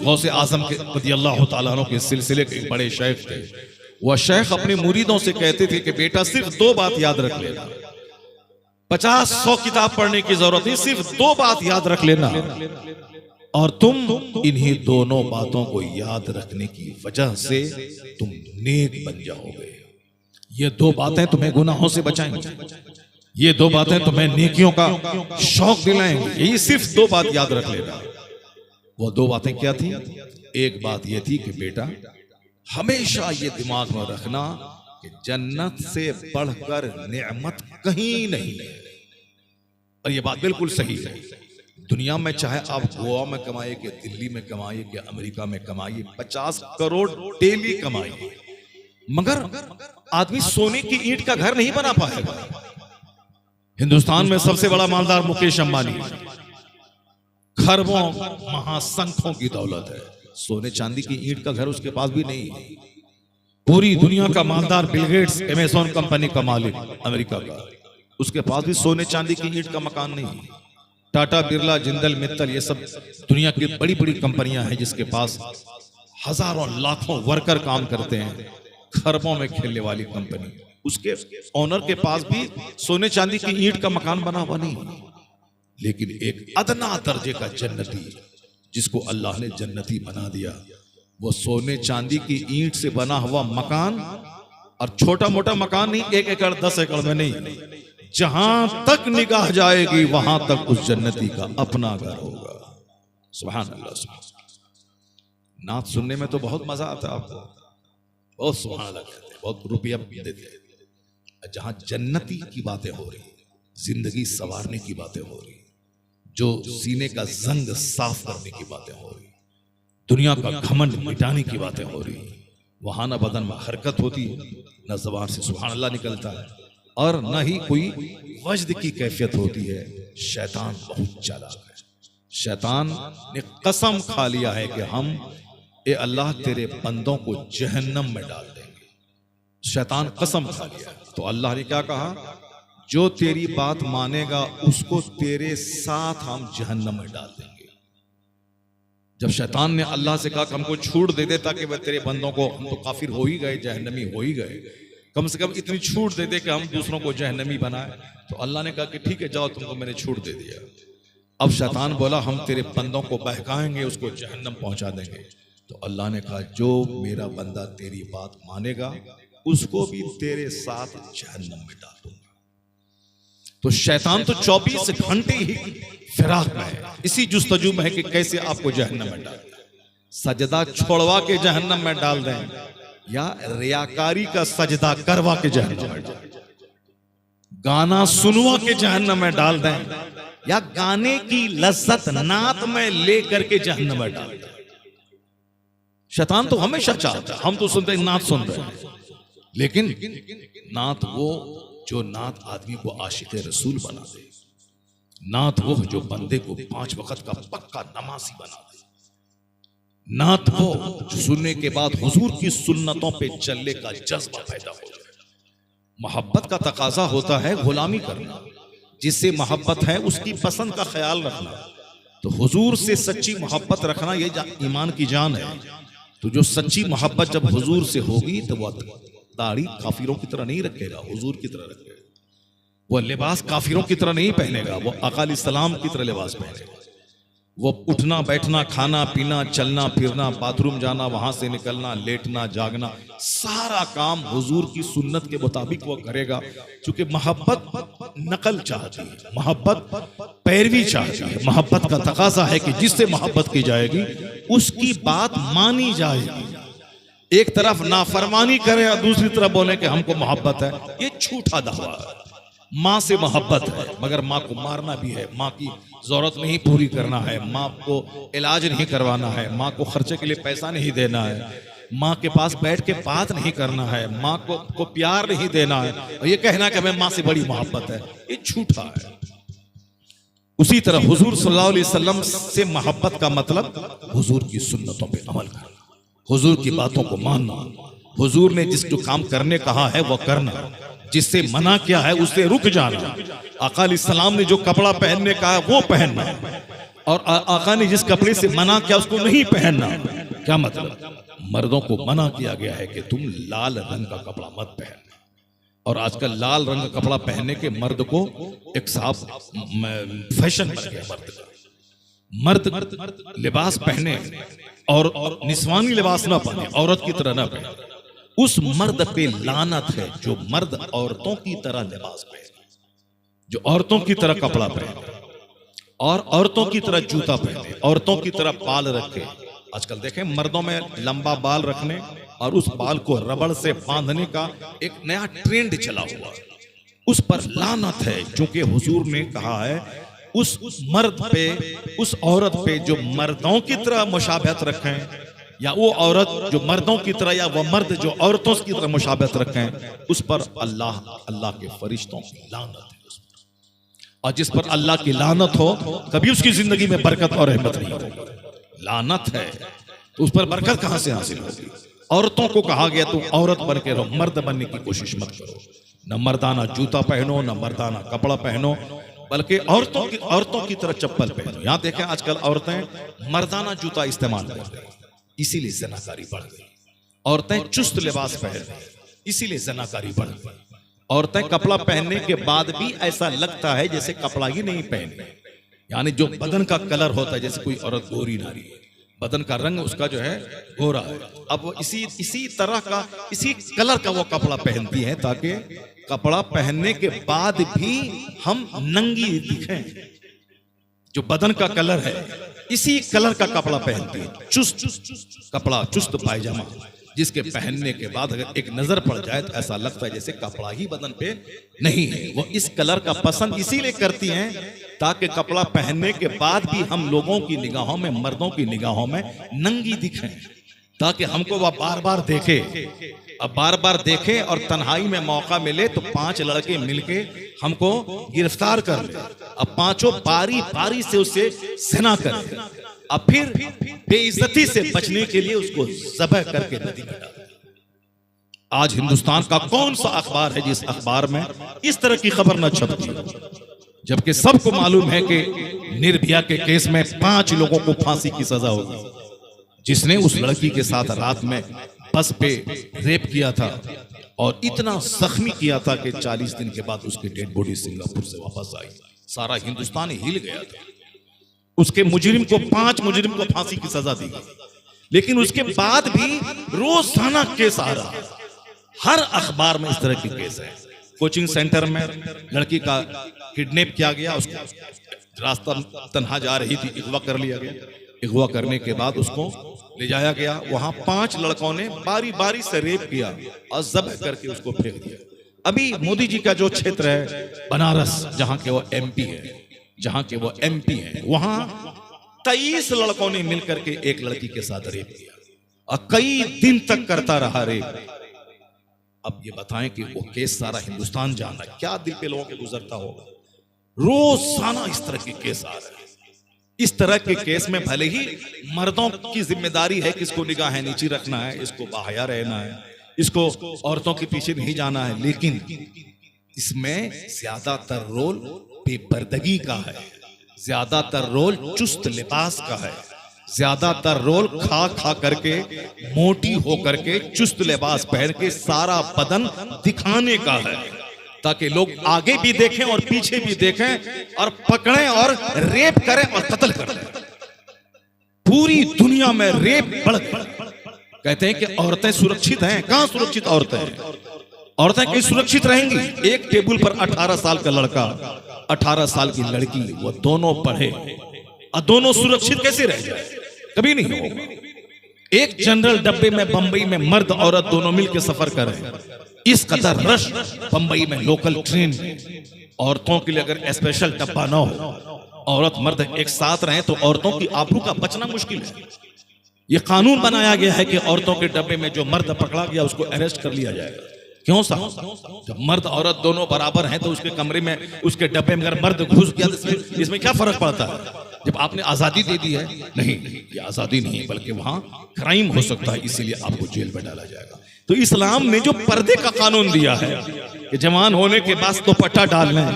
गौसे आजम के रज़ियल्लाहु ताला अन्हु के सिलसिले के एक बड़े शेख थे। वह शेख अपने मुरीदों से कहते थे कि बेटा सिर्फ 2 बात याद रख लेना, 50-100 किताब पढ़ने की जरूरत नहीं, सिर्फ 2 बात याद रख लेना, और तुम इन्हीं दोनों बातों को याद रखने की वजह से तुम नेक बन जाओगे। ये 2 बातें तुम्हें गुनाहों से बचाएंगी, ये 2 बातें तुम्हें नेकियों का शौक दिलाएंगी। यही सिर्फ 2 बात याद रख लेना। वो 2 बातें क्या थी? एक बात ये थी कि बेटा हमेशा ये दिमाग में रखना कि जन्नत से बढ़कर नेमत कहीं नहीं है। और ये बात बिल्कुल सही है। दुनिया में चाहे आप गोवा में कमाइए कि दिल्ली में कमाइए कि अमेरिका में कमाइए, 50 करोड़ डेली कमाइए, मगर आदमी सोने की ईंट का घर नहीं बना पाएगा। हिंदुस्तान में सबसे बड़ा मालदार मुकेश अंबानी, खरबों महासंख्यों की दौलत है, सोने चांदी की ईंट का घर उसके पास भी नहीं है। पूरी दुनिया का मालदार बिल गेट्स, अमेज़न कंपनी का मालिक अमेरिका का, उसके पास भी सोने चांदी की ईंट का मकान नहीं। टाटा, बिरला, जिंदल, मित्तल, ये सब दुनिया की बड़ी बड़ी कंपनियां हैं जिसके पास हजारों लाखों वर्कर काम करते हैं, खरबों में खेलने वाली कंपनी। उसके ओनर के पास भी सोने चांदी की ईंट का मकान बना हुआ नहीं, लेकिन एक अदना दर्जे का जन्नती जिसको अल्लाह ने जन्नती बना दिया, वो सोने चांदी की ईंट से बना हुआ मकान, और छोटा मोटा मकान नहीं, 1 एकड़ 10 एकड़ में नहीं, जहां तक निगाह जाएगी वहां तक उस जन्नती का अपना घर होगा। सुभान अल्लाह। सुभान। नात सुनने में तो बहुत मजा आता है आपको, बहुत सुभान अल्लाह कहते हैं, बहुत रुपया देते हैं। जहां जन्नती की बातें हो रही, जिंदगी संवारने की बातें हो रही, जो सीने का जंग साफ करने की बातें हो रही, दुनिया का घमंड मिटाने की बातें हो रही, वहां ना बदन में हरकत होती, न ज़बान से सुभान अल्लाह निकलता है, और न ही कोई वज्द की कैफियत होती है। शैतान बहुत चालाक है। शैतान ने कसम खा लिया है कि हम ए अल्लाह तेरे बंदों को जहन्नम में डाल देंगे। शैतान कसम खा लिया। तो अल्लाह ने क्या कहा, जो तेरी बात मानेगा उसको तेरे साथ हम जहन्नम में डाल देंगे। जब शैतान ने अल्लाह से कहा कि हमको छूट दे दे ताकि वह तेरे बंदों को, हम तो काफिर हो ही गए, जहन्नमी हो ही गए, कम से कम इतनी छूट दे दे कि हम दूसरों को जहन्नमी बनाए। तो अल्लाह ने कहा कि ठीक है जाओ, तुमको मैंने छूट दे दिया। अब शैतान बोला हम तेरे बंदों को बहकाएंगे, उसको जहन्नम पहुंचा देंगे। तो अल्लाह ने कहा जो मेरा बंदा तेरी बात मानेगा उसको भी तेरे साथ जहन्नम में डाल दूंगा। तो शैतान तो 24 घंटे ही फिराक में है, इसी जुस्तजू में है कि कैसे आपको जहन्नम में डाल दें। सजदा छोड़वा के जहन्नम में डाल दें, या रियाकारी का सजदा करवा के जहन्नम में डाल दें, गाना सुनवा के जहन्नम में डाल दें, या गाने की लज्जत नात में ले करके जहन्नम में डाल दें। शैतान तो हमेशा चाहता है, हम तो सुनते हैं नात सुन रहे हैं, लेकिन नात वो जो नात आदमी को आशिक रसूल बना दे, नात वो जो बंदे को 5 वक्त का पक्का नमाजी बना दे, नात वो जो सुनने के बाद हुजूर की सुन्नतों पे चलने का जज्बा पैदा हो जाए। मोहब्बत का तकाजा होता है गुलामी करना, जिससे मोहब्बत है उसकी पसंद का ख्याल रखना। तो हुजूर से सच्ची मोहब्बत रखना ये ईमान की जान है। तो जो सच्ची मोहब्बत जब हुजूर से होगी तो वह दाढ़ी काफिरों की तरह नहीं रखेगा, हुजूर की तरह रखेगा। वह लिबास काफिरों की तरह नहीं पहनेगा, वो आका अलैहिस्सलाम की तरह लिबास पहनेगा। वो उठना बैठना, खाना पीना, चलना फिरना, बाथरूम जाना, वहां से निकलना, लेटना जागना, सारा काम हुजूर की सुन्नत के मुताबिक वो करेगा। क्योंकि मोहब्बत नकल चाहती है, मोहब्बत पैरवी चाहती है। मोहब्बत का तकाजा है कि जिससे मोहब्बत की जाएगी उसकी बात मानी जाएगी। एक तरफ नाफरमानी करे और दूसरी तरफ बोले कि हमको मोहब्बत है, ये झूठा दावा है। माँ से मोहब्बत है, मगर माँ को मारना भी है, माँ की जरूरत नहीं पूरी करना है, माँ को इलाज नहीं करवाना है, माँ को खर्चे के लिए पैसा नहीं देना है, माँ के पास बैठ के बात नहीं करना है, माँ को प्यार नहीं देना है, और ये कहना कि हमें माँ से बड़ी मोहब्बत है, ये झूठा है। उसी तरह हुजूर सल्लल्लाहु अलैहि वसल्लम से मोहब्बत का मतलब हुजूर की सुन्नतों पे अमल करना, हुजूर की बातों को मानना, हुजूर ने जिस जो काम करने कहा है वो करना, जिससे मना किया है उससे रुक जाना। आका अलैहिस्सलाम ने जो कपड़ा पहनने का है वो पहनना, और आका ने जिस कपड़े से मना किया उसको नहीं पहनना। क्या मतलब? मर्दों को मना किया गया है कि तुम लाल रंग का कपड़ा मत पहनना। और आजकल लाल रंग का कपड़ा पहनने के मर्द को एक साफ फैशन बन गया। मर्द लिबास पहने और निस्वानी लिबास ना पहने, औरत की तरह ना पहने, उस मर्द पे लानत है जो मर्द औरतों की तरह लिबास पहने, जो औरतों की तरह कपड़ा पहने और औरतों की तरह जूता पहने, औरतों की तरह बाल रखे। आजकल देखें मर्दों में लंबा बाल रखने और उस बाल को रबड़ से बांधने का एक नया ट्रेंड चला हुआ, उस पर लानत है। क्योंकि हुजूर ने कहा है उस मर्द पे, उस औरत पे जो मर्दों की तरह मुशाबहत रखें, या वो औरत जो मर्दों की तरह, या वो मर्द जो औरतों की तरह मुशाबहत रखें, उस पर अल्लाह के फरिश्तों की लानत है। और जिस पर अल्लाह की लानत हो कभी उसकी जिंदगी में बरकत और रहमत नहीं होगी। लानत है तो उस पर बरकत कहां से हासिल होगी? औरतों को कहा गया तुम औरत बन के रहो, मर्द बनने की कोशिश मत करो। न मर्दाना जूता पहनो, न मर्दाना कपड़ा पहनो, बल्कि औरतों की तरह चप्पल पहनो। यहां देखें आजकल औरतें मर्दाना जूता इस्तेमाल कर रही हैं, इसीलिए ज़नाकारी बढ़ गई। औरतें चुस्त लिबास पहन रही हैं, इसीलिए ज़नाकारी बढ़ गई। औरतें कपड़ा पहनने के बाद भी ऐसा लगता है जैसे कपड़ा ही नहीं पहने, यानी जो बदन का कलर होता है, जैसे कोई औरत गोरी नारी है, बदन का रंग उसका जो है गोरा है, अब वो इसी तरह का, इसी कलर का वो कपड़ा पहनती है ताकि कपड़ा पहनने के बाद भी हम नंगी दिखें। जो बदन का कलर है इसी कलर का कपड़ा पहनती है, चुस्त कपड़ा, चुस्त पायजामा, जिसके पहनने के बाद अगर एक नजर पड़ जाए तो ऐसा लगता है जैसे कपड़ा ही बदन पे नहीं है। वो इस कलर का पसंद इसीलिए करती हैं ताकि कपड़ा पहनने के बाद भी हम लोगों की निगाहों में, मर्दों की निगाहों में नंगी दिखें, ताकि हमको वह बार बार देखे। अब बार बार देखे और तन्हाई में मौका मिले तो 5 लड़के मिलके हमको गिरफ्तार कर ले, अब पांचों पारी पारी से उसे ज़िना करें, अब फिर बेइज्जती से बचने के लिए उसको ज़बह करके नदी में डाल दें। आज हिंदुस्तान का कौन सा अखबार है जिस अखबार में इस तरह की खबर न छपती हो, जबकि सबको मालूम है कि निर्भया के केस में 5 लोगों को फांसी की सजा होगी। जिसने उस लड़की के साथ रात में बस पे रेप किया था और इतना जख्मी किया था कि 40 दिन के बाद उसकी डेड बॉडी सिंगापुर से वापस आई, सारा हिंदुस्तान हिल गया था। उसके मुजरिम को 5 मुजरिम को फांसी की सजा दी गई, लेकिन उसके बाद भी रोजाना केस आ रहा है, हर अखबार में इस तरह के केस है। कोचिंग सेंटर में लड़की का किडनैप किया गया, उसको रास्ता तन्हा जा रही थी, अगवा कर लिया गया, अगवा करने के बाद उसको ले जाया गया, वहां 5 लड़कों ने बारी बारी से रेप किया और ज़ब्ह करके उसको फेंक दिया। अभी मोदी जी का जो क्षेत्र है बनारस, जहां के वो एमपी है, वहां 23 लड़कों ने मिलकर के एक लड़की के साथ रेप किया और कई दिन तक करता रहा रेप। अब ये बताएं कि वो केस सारा हिंदुस्तान जाना, क्या दिल पे लोगों के गुजरता होगा। रोजाना इस तरह के केस आ रहे हैं। इस तरह के केस में भले ही मर्दों की जिम्मेदारी है कि इसको निगाह नीची रखना है, इसको बाहया रहना है, इसको औरतों के पीछे नहीं जाना है, लेकिन इसमें ज्यादातर रोल बेपर्दगी का है, ज्यादातर रोल चुस्त लिबास का है, ज्यादातर रोल खा खा करके, मोटी हो करके, चुस्त लिबास पहन के सारा बदन दिखाने का है, ताकि लोग आगे भी देखें और पीछे भी देखें और पकड़ें और रेप करें और कत्ल करें। पूरी दुनिया में रेप बढ़ गया। कहते हैं कि औरतें सुरक्षित हैं, कहां सुरक्षित औरतें हैं? औरतें कहीं सुरक्षित रहेंगी? एक टेबल पर 18 साल का लड़का, 18 साल की लड़की, वो दोनों पढ़े और दोनों सुरक्षित कैसे रह जाए? कभी नहीं होगा। एक जनरल डब्बे में बंबई में मर्द औरत दोनों मिलकर सफर करें, इस कदर रश बंबई में लोकल ट्रेन, औरतों के लिए अगर स्पेशल डब्बा ना हो, औरत मर्द एक साथ रहें तो औरतों की आबरू का बचना मुश्किल है। यह कानून बनाया गया है कि औरतों के डब्बे में जो मर्द पकड़ा गया उसको अरेस्ट कर लिया जाएगा। क्यों साहब? जब मर्द औरत दोनों बराबर हैं तो उसके कमरे में, उसके डब्बे में अगर मर्द घुस गया तो इसमें क्या फर्क पड़ता है? जब आपने आजादी दे दी है, नहीं, ये आजादी नहीं बल्कि वहां क्राइम हो सकता है, इसीलिए आपको जेल में डाला जाएगा। तो इस्लाम ने जो पर्दे का कानून दिया है कि जवान होने के बाद दुपट्टा डाल लें,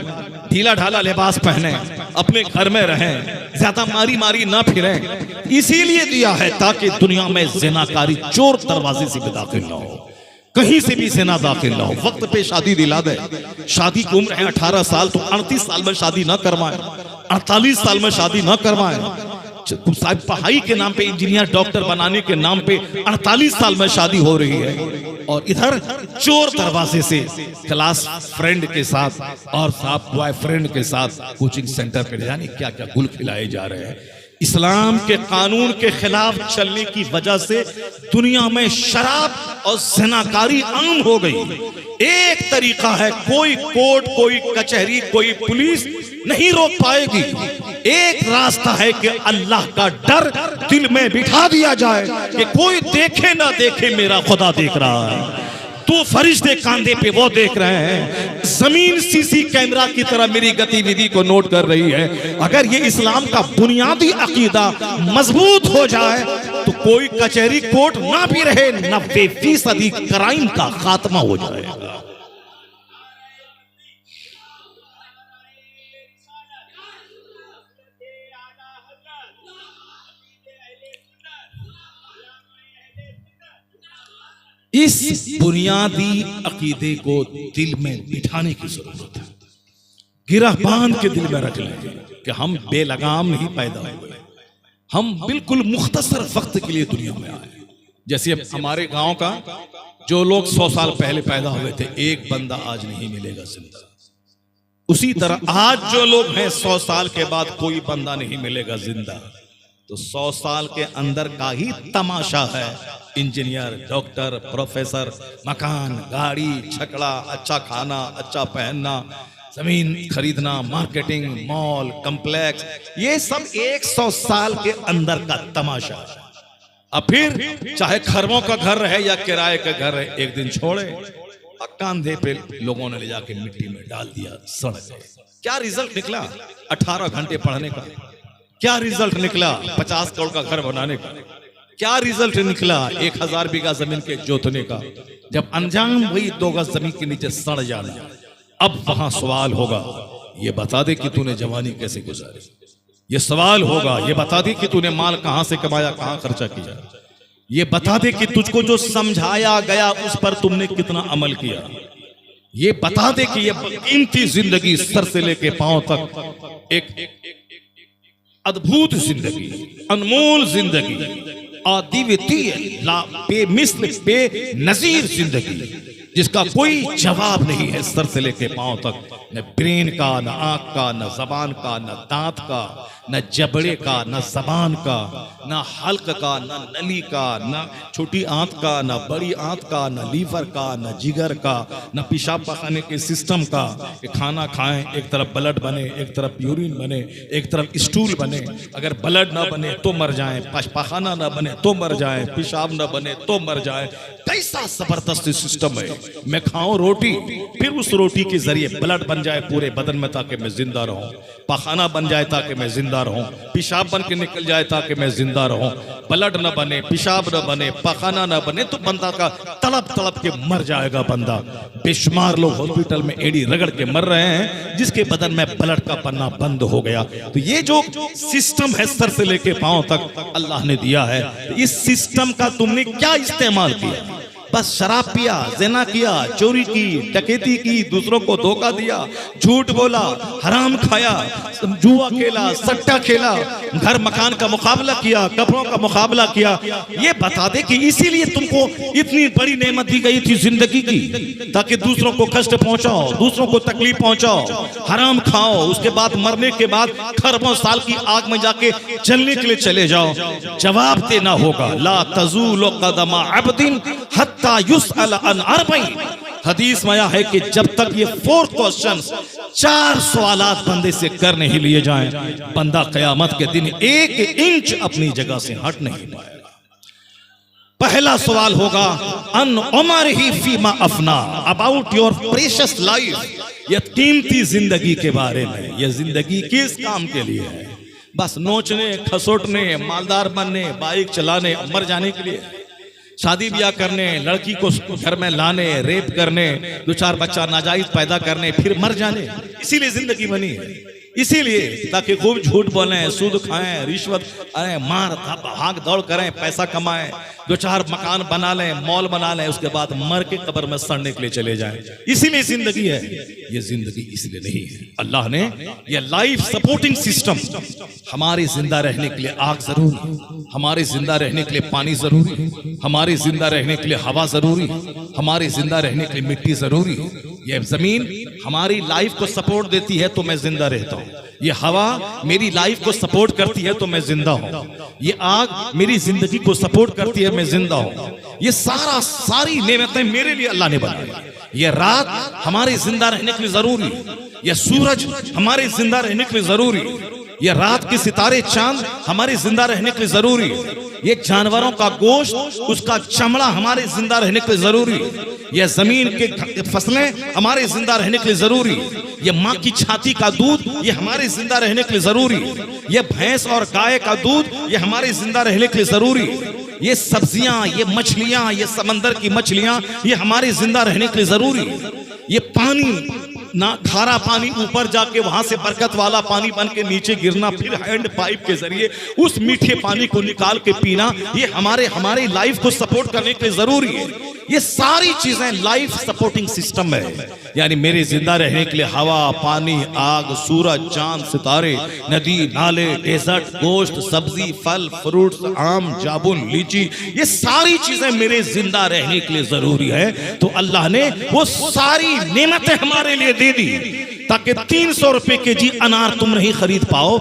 ढीला ढाला लिबास पहने, अपने घर में रहें, ज्यादा मारी मारी ना फिरें, इसीलिए दिया है ताकि दुनिया में ज़िनाकारी चोर दरवाजे से भी दाखिल ना हो, कहीं से भी ज़िना दाखिल ना हो। वक्त पे शादी दिला दे, शादी की उम्र है 18 साल तो 38 साल में शादी ना करवाएं, 48 साल में शादी ना करवाएं। साहब पढ़ाई के नाम पे, इंजीनियर डॉक्टर बनाने के नाम पे 48 साल में शादी हो रही है, और इधर चोर दरवाजे से क्लास फ्रेंड के साथ और साहब बॉयफ्रेंड के साथ कोचिंग सेंटर पे जाने क्या क्या गुल खिलाए जा रहे हैं। इस्लाम के कानून के खिलाफ चलने की वजह से दुनिया में शराब और ज़िनाकारी आम हो गई। एक तरीका है, कोई कोर्ट, कोई कचहरी, कोई पुलिस नहीं रोक पाएगी। एक रास्ता है कि अल्लाह का डर दिल में बिठा दिया जाए कि कोई देखे ना देखे, मेरा खुदा देख रहा है, तो फरिश्ते कांधे पे वो देख रहे हैं, जमीन सीसी कैमरा की तरह मेरी गतिविधि को नोट कर रही है। अगर ये इस्लाम का बुनियादी अकीदा मजबूत हो जाए तो कोई कचहरी कोर्ट ना भी रहे, 90% क्राइम का खात्मा हो जाएगा। इस बुनियादी अकीदे को दिल में बिठाने की जरूरत है। गिरह बांध के दिल में रख लेंगे कि हम बेलगाम नहीं पैदा हुए, हम बिल्कुल मुख्तसर वक्त के लिए दुनिया में आए। जैसे अब हमारे गांव का जो लोग 100 साल पहले पैदा हुए थे, एक बंदा आज नहीं मिलेगा जिंदा। उसी तरह आज जो लोग हैं 100 साल के बाद कोई बंदा नहीं मिलेगा जिंदा। तो 100 साल के अंदर का ही तमाशा है। इंजीनियर, डॉक्टर, प्रोफेसर, मकान, गाड़ी, छकड़ा, अच्छा खाना, अच्छा पहनना, जमीन खरीदना, मार्केटिंग, मॉल, कॉम्प्लेक्स, ये सब 100 साल के अंदर का तमाशा है। अब फिर चाहे खरबों का घर रहे या किराए का घर रहे, एक दिन छोड़े कंधे पे लोगों ने ले जाके मिट्टी में डाल दिया, सड़ गए। क्या रिजल्ट निकला 18 घंटे पढ़ने का? क्या रिजल्ट निकला 50 करोड़ का घर बनाने का? क्या रिजल्ट निकला 1000 बीघा जमीन के जोतने का? जब अंजाम वही 2 गज जमीन के नीचे सड़ जाना। अब वहां सवाल होगा, ये बता दे कि तूने जवानी कैसे गुजारी। ये सवाल होगा, ये बता दे कि तूने माल कहां से कमाया, कहां खर्चा किया। ये बता दे कि तुझको जो समझाया गया उस पर तुमने कितना अमल किया। ये बता दे कि ये कीमती जिंदगी सर से लेके पांव तक एक अद्भुत जिंदगी, अनमोल जिंदगी, अद्वितीय, बेमिसल, बेनजीर जिंदगी जिसका कोई जवाब नहीं है सर से लेके पांव तक। न ब्रेन का, न आंख का, न जबान का, न दांत का, न जबड़े का, न जबान का, न हल्क का, न नली का, न छोटी आंत का, न बड़ी आंत का, न लीवर का, न जिगर का, न पेशाब पखाने के सिस्टम का कि खाना खाएं, एक तरफ ब्लड बने, एक तरफ यूरिन बने, एक तरफ स्टूल बने। अगर ब्लड ना बने तो मर जाएं, पखाना ना बने तो मर जाएं, पेशाब ना बने तो मर जाएं। कैसा जबरदस्त सिस्टम है। मैं खाऊं रोटी, फिर उस रोटी के जरिए ब्लड बन जाए पूरे बदन में ताकि मैं जिंदा रहूं, पखाना बन जाए ताकि मैं जिंदा रहूं, पेशाब बन के निकल जाए ताकि मैं जिंदा रहूं। ब्लड न बने, पेशाब न बने, पखाना न बने तो बंदा का तड़प तड़प के मर जाएगा बंदा। बेशुमार लोग हॉस्पिटल में एड़ी रगड़ के मर रहे हैं जिसके बदन में ब्लड का बनना बंद हो गया। तो ये जो सिस्टम है सर से लेके पांव तक अल्लाह ने दिया है, इस सिस्टम का तुमने क्या इस्तेमाल किया? बस शराब पिया, ज़िना किया, चोरी की, डकैती की, दूसरों को धोखा दिया, झूठ बोला, हराम खाया, जुआ खेला, सट्टा खेला, घर मकान का मुकाबला किया, कपड़ों का मुकाबला किया। ये बता दे कि इसीलिए तुमको इतनी बड़ी नेमत दी गई थी जिंदगी की, ताकि दूसरों को कष्ट पहुंचाओ, दूसरों को तकलीफ पहुंचाओ, हराम खाओ, उसके बाद मरने के बाद खरबों साल की आग में जाके जलने के लिए चले जाओ। जवाब देना होगा। ला तज़ूलु क़दमा अब्दिन हत्ता युसअल अन अर्बईन। हदीस में आया है कि जब तक ये 4 क्वेश्चंस, 4 सवालात बंदे से कर नहीं लिए जाएं, बंदा क़यामत के दिन 1 इंच अपनी जगह से हट नहीं पाएगा। पहला सवाल होगा अन उमरिही फीमा अफना, अबाउट योर प्रेशियस लाइफ। ये कीमती जिंदगी के बारे में। ये जिंदगी किस काम के लिए है? बस नोचने, खसोटने, मालदार बनने, बाइक चलाने, मर जाने के लिए। शादी ब्याह करने, लड़की को घर में लाने, रेप करने, 2-4 बच्चा नाजायज पैदा करने, फिर मर जाने। इसीलिए जिंदगी बनी है। इसीलिए ताकि खूब झूठ बोलें, सूद खाएं, रिश्वत मार भाग दौड़ करें, पैसा कमाएं, 2-4 मकान बना लें, मॉल बना लें, उसके बाद मर के कब्र में सड़ने के लिए चले जाएं। इसीलिए जिंदगी है। ये जिंदगी इसलिए नहीं है। अल्लाह ने ये लाइफ सपोर्टिंग सिस्टम, हमारे जिंदा रहने के लिए आग जरूरी, हमारे जिंदा रहने के लिए पानी जरूरी, हमारे जिंदा रहने के लिए हवा जरूरी, हमारे जिंदा रहने के लिए मिट्टी जरूरी। ये जमीन हमारी लाइफ को सपोर्ट देती है तो मैं जिंदा रहता हूँ। ये हवा मेरी लाइफ को सपोर्ट करती है तो मैं जिंदा हूँ। ये आग मेरी जिंदगी को सपोर्ट करती है, मैं जिंदा हूँ। ये सारी नेमतें मेरे लिए अल्लाह ने बनाई। ये रात हमारे जिंदा रहने के लिए जरूरी, ये सूरज हमारे जिंदा रहने के लिए जरूरी, ये रात के सितारे चांद हमारे जिंदा रहने के लिए जरूरी, ये जानवरों का गोश्त, उसका चमड़ा हमारे जिंदा रहने के लिए जरूरी, ये जमीन के फसलें हमारे जिंदा रहने के लिए जरूरी, ये माँ की छाती का दूध ये हमारे जिंदा रहने के लिए जरूरी, ये भैंस और गाय का दूध ये हमारे जिंदा रहने के लिए जरूरी, ये सब्जियां, ये मछलियां, ये समंदर की मछलियां ये हमारे जिंदा रहने के लिए जरूरी, ये पानी ना खारा पानी ऊपर जाके वहां से बरकत वाला पानी बन के नीचे गिरना, फिर हैंड पाइप के जरिए उस मीठे पानी को निकाल के पीना, ये हमारे लाइफ को सपोर्ट करने के लिए जरूरी है। ये सारी चीजें लाइफ सपोर्टिंग सिस्टम है। यानी मेरे जिंदा रहने के लिए हवा, पानी, आग, सूरज, चांद, सितारे, नदी, नाले, डेजर्ट, गोश्त, सब्जी, फल, फ्रूट्स, आम, जामुन, लीची, ये सारी चीजें मेरे जिंदा रहने के लिए जरूरी है। तो अल्लाह ने वो सारी नेमतें हमारे लिए दे दी ताकि 300 रुपए केजी अनार तुम नहीं खरीद पाओ,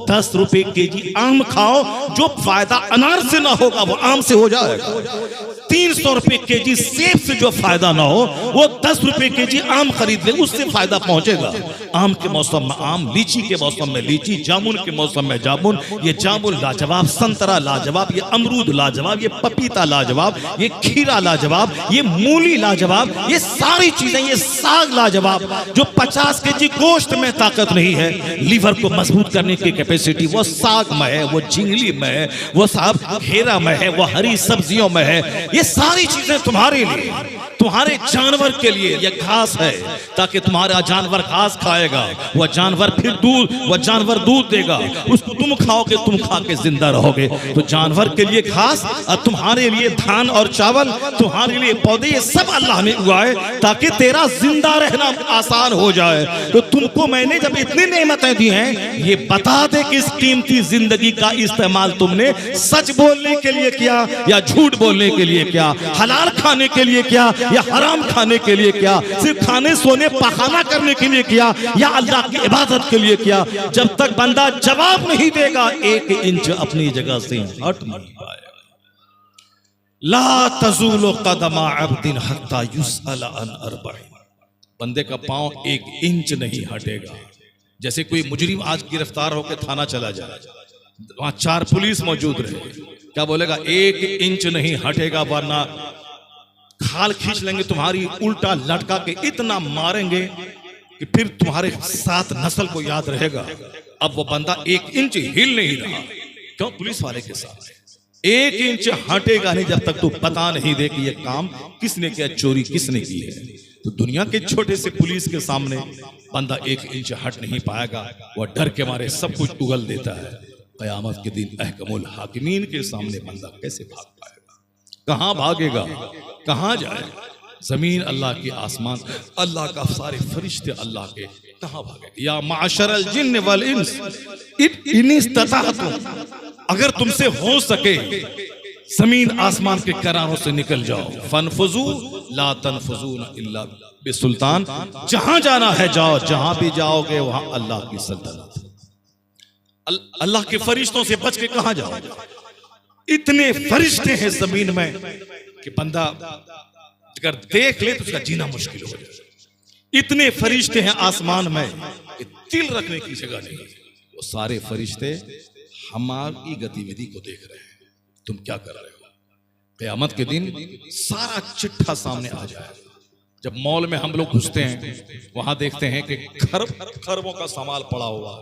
10 रुपए केजी आम खाओ। जो फायदा अनार से ना होगा वो आम से हो जाएगा। 300 रुपए केजी सेब से जो फायदा ना हो वो 10 रुपए केजी आम खरीद ले, उससे फायदा पहुंचेगा। आम के मौसम में आम, लीची के मौसम में लीची, जामुन के मौसम में जामुन। ये जामुन लाजवाब, संतरा लाजवाब, ये अमरूद लाजवाब, ये पपीता लाजवाब, ये खीरा लाजवाब, ये मूली लाजवाब, ये सारी चीजें, ये साग लाजवाब। जो 50 केजी गोश्त में ताकत नहीं है, लीवर को मजबूत करने की कैपेसिटी वो साग में है, वो झिंगली में है, वो साहब घेरा में है, वो हरी सब्जियों में है। ये सारी चीजें तुम्हारे लिए, तुम्हारे जानवर के लिए ये घास है ताकि तुम्हारा जानवर घास खाएगा, वह जानवर फिर दूध, वह जानवर दूध देगा, उसको तुम खाओगे, तुम खा के जिंदा रहोगे। तो जानवर के लिए घास और तुम्हारे लिए धान और चावल, तुम्हारे लिए पौधे, ये सब अल्लाह ने उगाए ताकि तेरा जिंदा रहना आसान हो जाए। तो तुमको मैंने जब इतनी नेमतें दी हैं, ये बता दे कि इस कीमती जिंदगी का इस्तेमाल तुमने सच बोलने के लिए किया या झूठ बोलने के लिए किया, हलाल खाने के लिए किया या हराम खाने के लिए किया, सिर्फ खाने सोने पखाना करने के लिए किया या अल्लाह की इबादत के लिए किया। जब तक बंदा जवाब नहीं देगा 1 इंच अपनी जगह से हट नहीं पाएगा। ला तज़ूलु क़दमा अब्दिन हत्ता युसअल अन अर्बईन। बंदे का पांव 1 इंच नहीं हटेगा। जैसे कोई मुजरिम आज गिरफ्तार होकर थाना चला जाए, वहां 4 पुलिस मौजूद रहे, क्या बोलेगा? 1 इंच नहीं हटेगा, वरना खाल खींच लेंगे तुम्हारी, उल्टा लटका के इतना मारेंगे कि फिर तुम्हारे साथ नस्ल को याद रहेगा। अब वो बंदा 1 इंच हिल नहीं रहा, क्यों? पुलिस वाले के सामने 1 इंच हटेगा नहीं जब तक तू बता नहीं दे कि ये काम किसने किया, चोरी किसने की है। तो दुनिया के छोटे से पुलिस के सामने बंदा 1 इंच हट नहीं पाएगा, वह डर के मारे सब कुछ उगल देता है। क़यामत के दिन अहकमुल हाकिमीन के सामने बंदा कैसे भाग पाएगा? कहां भागेगा, कहां जाएगा? जमीन अल्लाह की, आसमान अल्लाह का, सारे फरिश्ते अल्लाह के, कहां भागेगा? या माशरल जिन्न वल इंस इन इस्तताअतुम, अगर तुमसे हो सके जमीन आसमान के किनारों से निकल जाओ। फनफुजू ला तनफुजून इल्ला बिसुल्तान, जहां जाना है जाओ, जहां भी जाओगे वहां अल्लाह की सल्तनत। अल्लाह के फरिश्तों से बच के कहां जाओ? इतने फरिश्ते हैं जमीन में कि बंदा अगर देख ले तो उसका जीना मुश्किल हो जाए। इतने फरिश्ते हैं आसमान में कि तिल रखने की जगह नहीं। वो सारे फरिश्ते हमारी गतिविधि को देख रहे हैं, तुम क्या कर रहे हो। क़यामत के दिन सारा चिट्ठा सामने आ जाएगा। जब मॉल में हम लोग घुसते हैं, वहां देखते हैं कि खरबों का सामान पड़ा हुआ,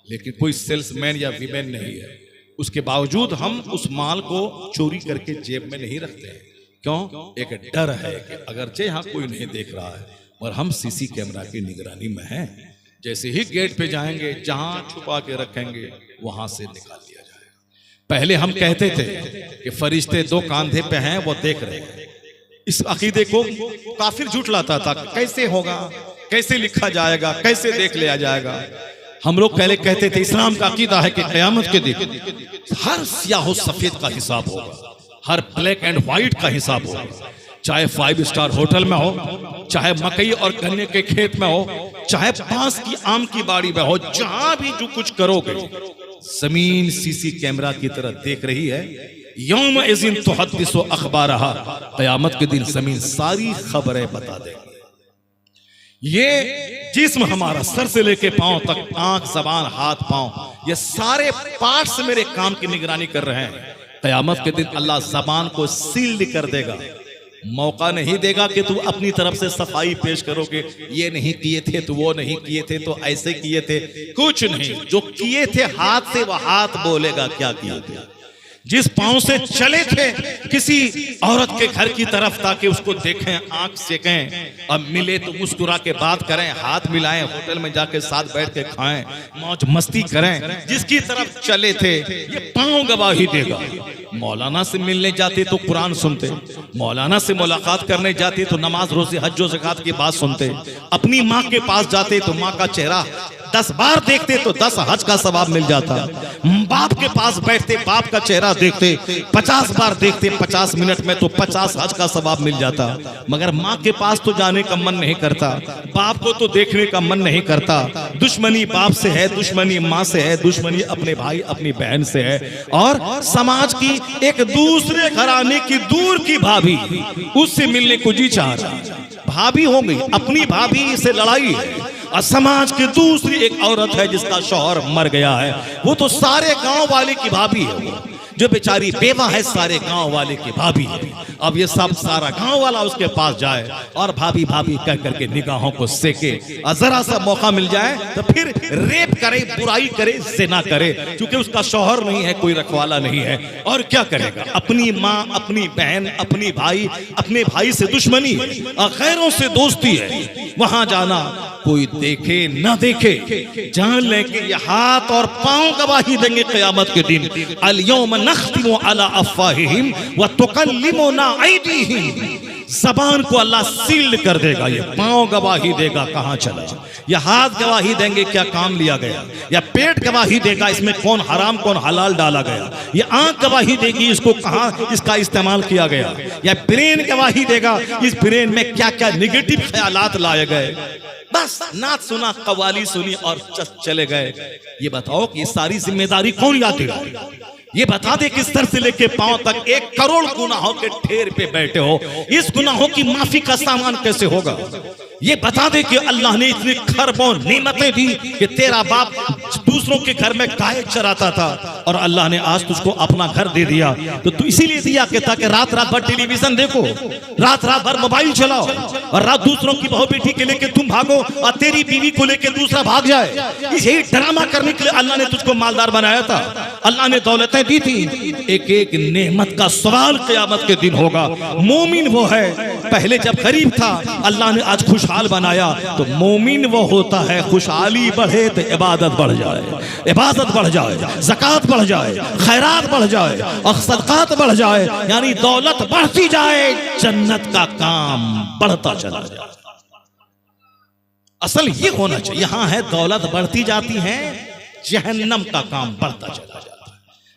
लेकिन कोई सेल्समैन या वीमेन नहीं है। उसके बावजूद हम उस माल को चोरी करके जेब में नहीं रखते हैं। क्यों? एक डर है कि अगरचे यहाँ कोई नहीं देख रहा है और हम सीसी कैमरा की निगरानी में हैं। जैसे ही गेट पे जाएंगे, जहां छुपा के रखेंगे वहां से निकाल लिया जाएगा। पहले हम कहते थे कि फरिश्ते 2 कांधे पे हैं, वो देख रहे हैं। इस अकीदे को काफिर झुठलाता था। कैसे होगा, कैसे लिखा जाएगा, कैसे देख लिया जाएगा। हम लोग पहले कहते थे इस्लाम का अकीदा है कि क़यामत के दिन हर स्याह सफेद का हिसाब होगा, हर ब्लैक एंड व्हाइट का हिसाब होगा। चाहे 5 स्टार होटल में हो, चाहे मकई और गन्ने के खेत में हो, चाहे बांस की आम की बाड़ी में हो, जहां भी जो कुछ करोगे जमीन सीसी कैमरा की तरह देख रही है। यौम इज़िन तुहद्दिसु अखबारहा, क़यामत के दिन जमीन सारी खबरें बता देगी। ये जिस्म हमारा सर से लेके पांव तक, आंख, जबान, हाथ, पांव, ये सारे पार्ट्स मेरे काम की निगरानी कर रहे हैं। क़यामत के दिन अल्लाह जबान को सील्ड कर देगा, मौका नहीं देगा कि तू अपनी तरफ से सफाई पेश करोगे। ये नहीं किए थे तो वो नहीं किए थे तो ऐसे किए थे, कुछ नहीं। जो किए थे हाथ से, वह हाथ बोलेगा क्या किया था। जिस पांव से चले थे किसी औरत के घर की तरफ ताकि उसको देखें, आंख सेकें, अब मिले तो मुस्कुरा के बात करें, हाथ मिलाएं, होटल में जाके साथ बैठ के खाएं, मौज मस्ती करें, जिसकी तरफ चले थे ये पांव गवाही देगा। मौलाना से मिलने जाते तो कुरान सुनते, मौलाना से मुलाकात करने जाते तो नमाज रोजे हज व ज़कात की बात सुनते, अपनी माँ के पास जाते तो माँ का चेहरा 10 बार देखते तो 10 हज का सवाब मिल जाता, बाप के पास बैठते बाप का चेहरा देखते 50 बार देखते 50 मिनट में तो 50 हज का सवाब मिल जाता। मगर माँ के पास तो जाने का मन नहीं करता, बाप को तो देखने का मन नहीं करता। दुश्मनी बाप से है, दुश्मनी माँ से है, दुश्मनी अपने भाई अपनी बहन से है, और समाज की एक दूसरे घराने की दूर की भाभी उससे मिलने को जी चाह रहा। भाभी हो गई, अपनी भाभी से लड़ाई है, और समाज की दूसरी एक औरत है जिसका शौहर मर गया है, वो तो सारे गांव वाले की भाभी है, जो बेचारी बेवा है सारे गांव वाले की भाभी है। अब ये सब सारा गांव वाला उसके पास जाए और भाभी भाभी कह करके निगाहों को सेके, और जरा सा मौका मिल जाए तो फिर रेप करे, बुराई करे, ज़िना करे, क्योंकि उसका शौहर नहीं है, कोई रखवाला नहीं है। और क्या करेगा? अपनी माँ, अपनी बहन, अपनी भाई, अपने भाई से दुश्मनी और गैरों से दोस्ती है। वहां जाना, कोई देखे ना देखे, जान ले कि ये हाथ और पांव गवाही देंगे क़यामत के दिन। अल यौम नख्तिमु अला अफ़वाहिहिम व तुकल्लिमुना ऐदीहिम। ज़बान को अल्लाह सील्ड कर देगा, ये पांव गवाही देगा कहाँ चला, या हाथ गवाही देंगे क्या काम लिया गया, या पेट गवाही देगा इसमें कौन हराम कौन हलाल डाला गया, या आंख गवाही देगी इसको कहाँ इसका इस्तेमाल किया गया, या ब्रेन गवाही देगा इस ब्रेन में क्या क्या निगेटिव ख्यालात लाए गए। बस नाच सुना, कवाली सुनी और चले गए। ये बताओ कि ये सारी जिम्मेदारी कौन याद दिलाए? ये बता दे कि सर से लेके पांव तक 1 करोड़ गुनाहों के ढेर पे बैठे हो, इस गुनाहों की माफी का सामान कैसे होगा? ये बता दे कि अल्लाह ने इतनी खरबों नेमतें दी कि तेरा बाप दूसरों के घर में गाय चराता था और अल्लाह ने आज तुझको अपना घर दे दिया, तो तू इसीलिए दिया कि ताकि रात रात भर टेलीविजन देखो, रात रात भर मोबाइल चलाओ, और रात दूसरों की बहू बेटी के लेके तुम भागो और तेरी बीवी को लेके दूसरा भाग जाए। यही ड्रामा करने के लिए अल्लाह ने तुझको मालदार बनाया था, अल्लाह ने दौलतें दी थी। एक एक नेमत का सवाल क़यामत के दिन होगा। मोमिन वो है, पहले जब गरीब था अल्लाह ने आज खुशहाल बनाया, तो मोमिन वो होता है खुशहाली बढ़े तो इबादत बढ़ जाए, इबादत बढ़ जाए, ज़कात बढ़ जाए, खैरात बढ़ जाए और सदक़ात बढ़ जाए, यानी दौलत बढ़ती जाए, जन्नत का काम बढ़ता चला जाए। असल ये होना चाहिए। यहां है दौलत बढ़ती जाती है, जहन्नम का काम बढ़ता चला जाता है।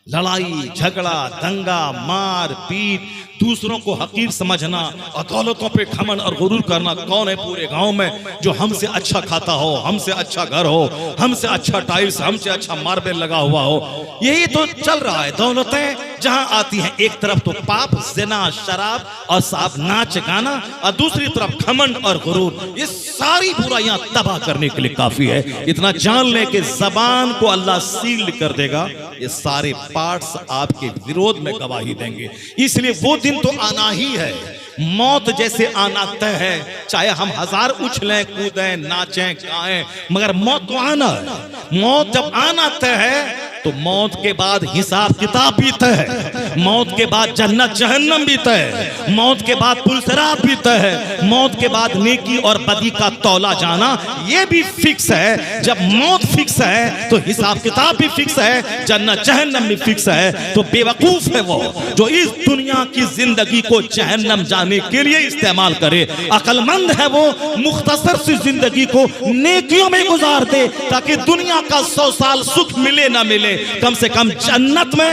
लड़ाई झगड़ा, दंगा, मार पीट, दूसरों को हकीर समझना और दौलतों पे घमंड और गुरूर करना। कौन है पूरे गांव में जो हमसे अच्छा खाता हो, हमसे अच्छा घर हो, हमसे अच्छा टाइल्स, हमसे अच्छा मार्बल लगा हुआ हो? यही तो चल रहा है। दौलतें जहां आती हैं, एक तरफ तो पाप, ज़िना, शराब और साफ नाच गाना, और दूसरी तरफ घमंड और गुरूर। ये सारी बुराइयां तबाह करने के लिए काफी है। इतना जान ले कि जबान को अल्लाह सील्ड कर देगा, ये सारे पार्ट्स आपके विरोध में गवाही देंगे। इसलिए वो दिन तो आना ही है। मौत जैसे आना तय है, चाहे हम 1000 उछलें कूदें नाचें गाएं, मगर मौत तो आना है। मौत जब आना तय है तो मौत के बाद हिसाब किताब भी तय है, मौत के बाद जन्नत जहन्नम भी तय है, मौत के बाद पुलसिरात भी तय है, मौत के बाद नेकी और बदी का तौला जाना ये भी फिक्स है। जब मौत फिक्स है तो हिसाब किताब भी फिक्स है, जन्नत जहन्नम भी फिक्स है। तो बेवकूफ है वो जो इस दुनिया की जिंदगी को जहन्नम जाने के लिए इस्तेमाल करे। अक्लमंद है वो मुख्तसर सी जिंदगी को नेकियों में गुजार दे, ताकि दुनिया का 100 साल सुख मिले ना मिले, कम से कम जन्नत में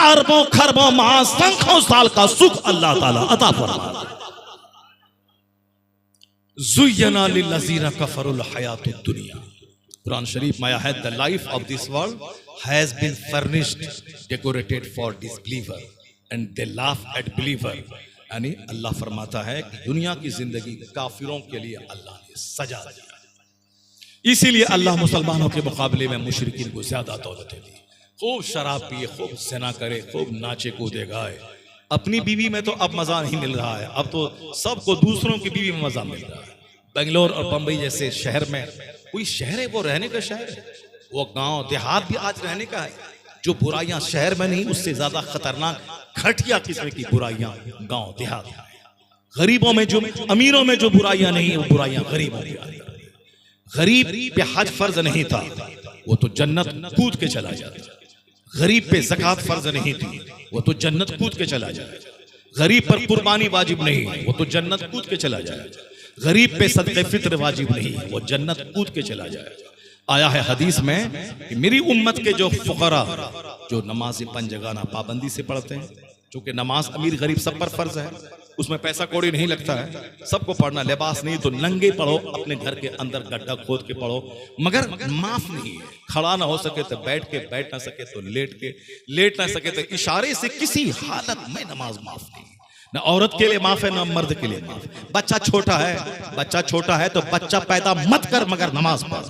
अरबों खरबों महासंख्यों साल का सुख अल्लाह ताला अता फरमा। ज़ुय्यना लिल्लज़ीना कफ़रुल हयातुद दुनिया। कुरान शरीफ में आया है, the life of this world has been furnished decorated for disbeliever and they laugh at believer. यानी अल्लाह फरमाता है कि दुनिया की जिंदगी काफिरों के लिए अल्लाह ने सजा दिया। इसीलिए अल्लाह मुसलमानों के मुकाबले में मुशरिकीन को ज्यादा दौलतें दी। खूब शराब पिए, खूब ज़िना करे, खूब नाचे कूदे गाए। अपनी बीवी में तो अब मजा नहीं मिल रहा है, अब तो सबको दूसरों की बीवी में मजा मिल रहा है। बेंगलोर और बंबई जैसे शहर में, कोई शहर है वो रहने का शहर है, वो गांव देहात भी आज रहने का है। जो बुराइयां शहर में नहीं, उससे ज्यादा खतरनाक घटिया किस्म की बुराइयां गांव देहात में। गरीबों में जो, अमीरों में जो बुराइयां नहीं, वो बुराइयां गरीबों में आ रही। गरीब पे हज फर्ज नहीं था, वो तो जन्नत कूद के चला जाता। गरीब पे ज़कात फर्ज नहीं थी, वो तो जन्नत कूद के चला जाए। गरीब पर कुर्बानी वाजिब नहीं है, वो तो जन्नत कूद के चला जाए। गरीब पे सदक़े फित्र वाजिब नहीं है, वो जन्नत कूद के चला जाए। आया है हदीस में कि मेरी उम्मत के जो फुकरा, जो नमाज पंजगाना पाबंदी से पढ़ते हैं, चूंकि नमाज अमीर गरीब सब पर फर्ज है, उसमें पैसा कौड़ी नहीं लगता है, सबको पढ़ना, लिबास नहीं तो नंगे पढ़ो, अपने घर के अंदर गड्ढा खोद के पढ़ो, मगर माफ नहीं है। खड़ा ना हो सके तो बैठ के, बैठ ना सके तो लेट के, लेट ना सके तो इशारे से, किसी हालत में नमाज माफ नहीं। ना औरत के लिए माफ है, ना मर्द के लिए माफ। बच्चा छोटा है, बच्चा छोटा है तो बच्चा पैदा मत कर मगर नमाज पढ़,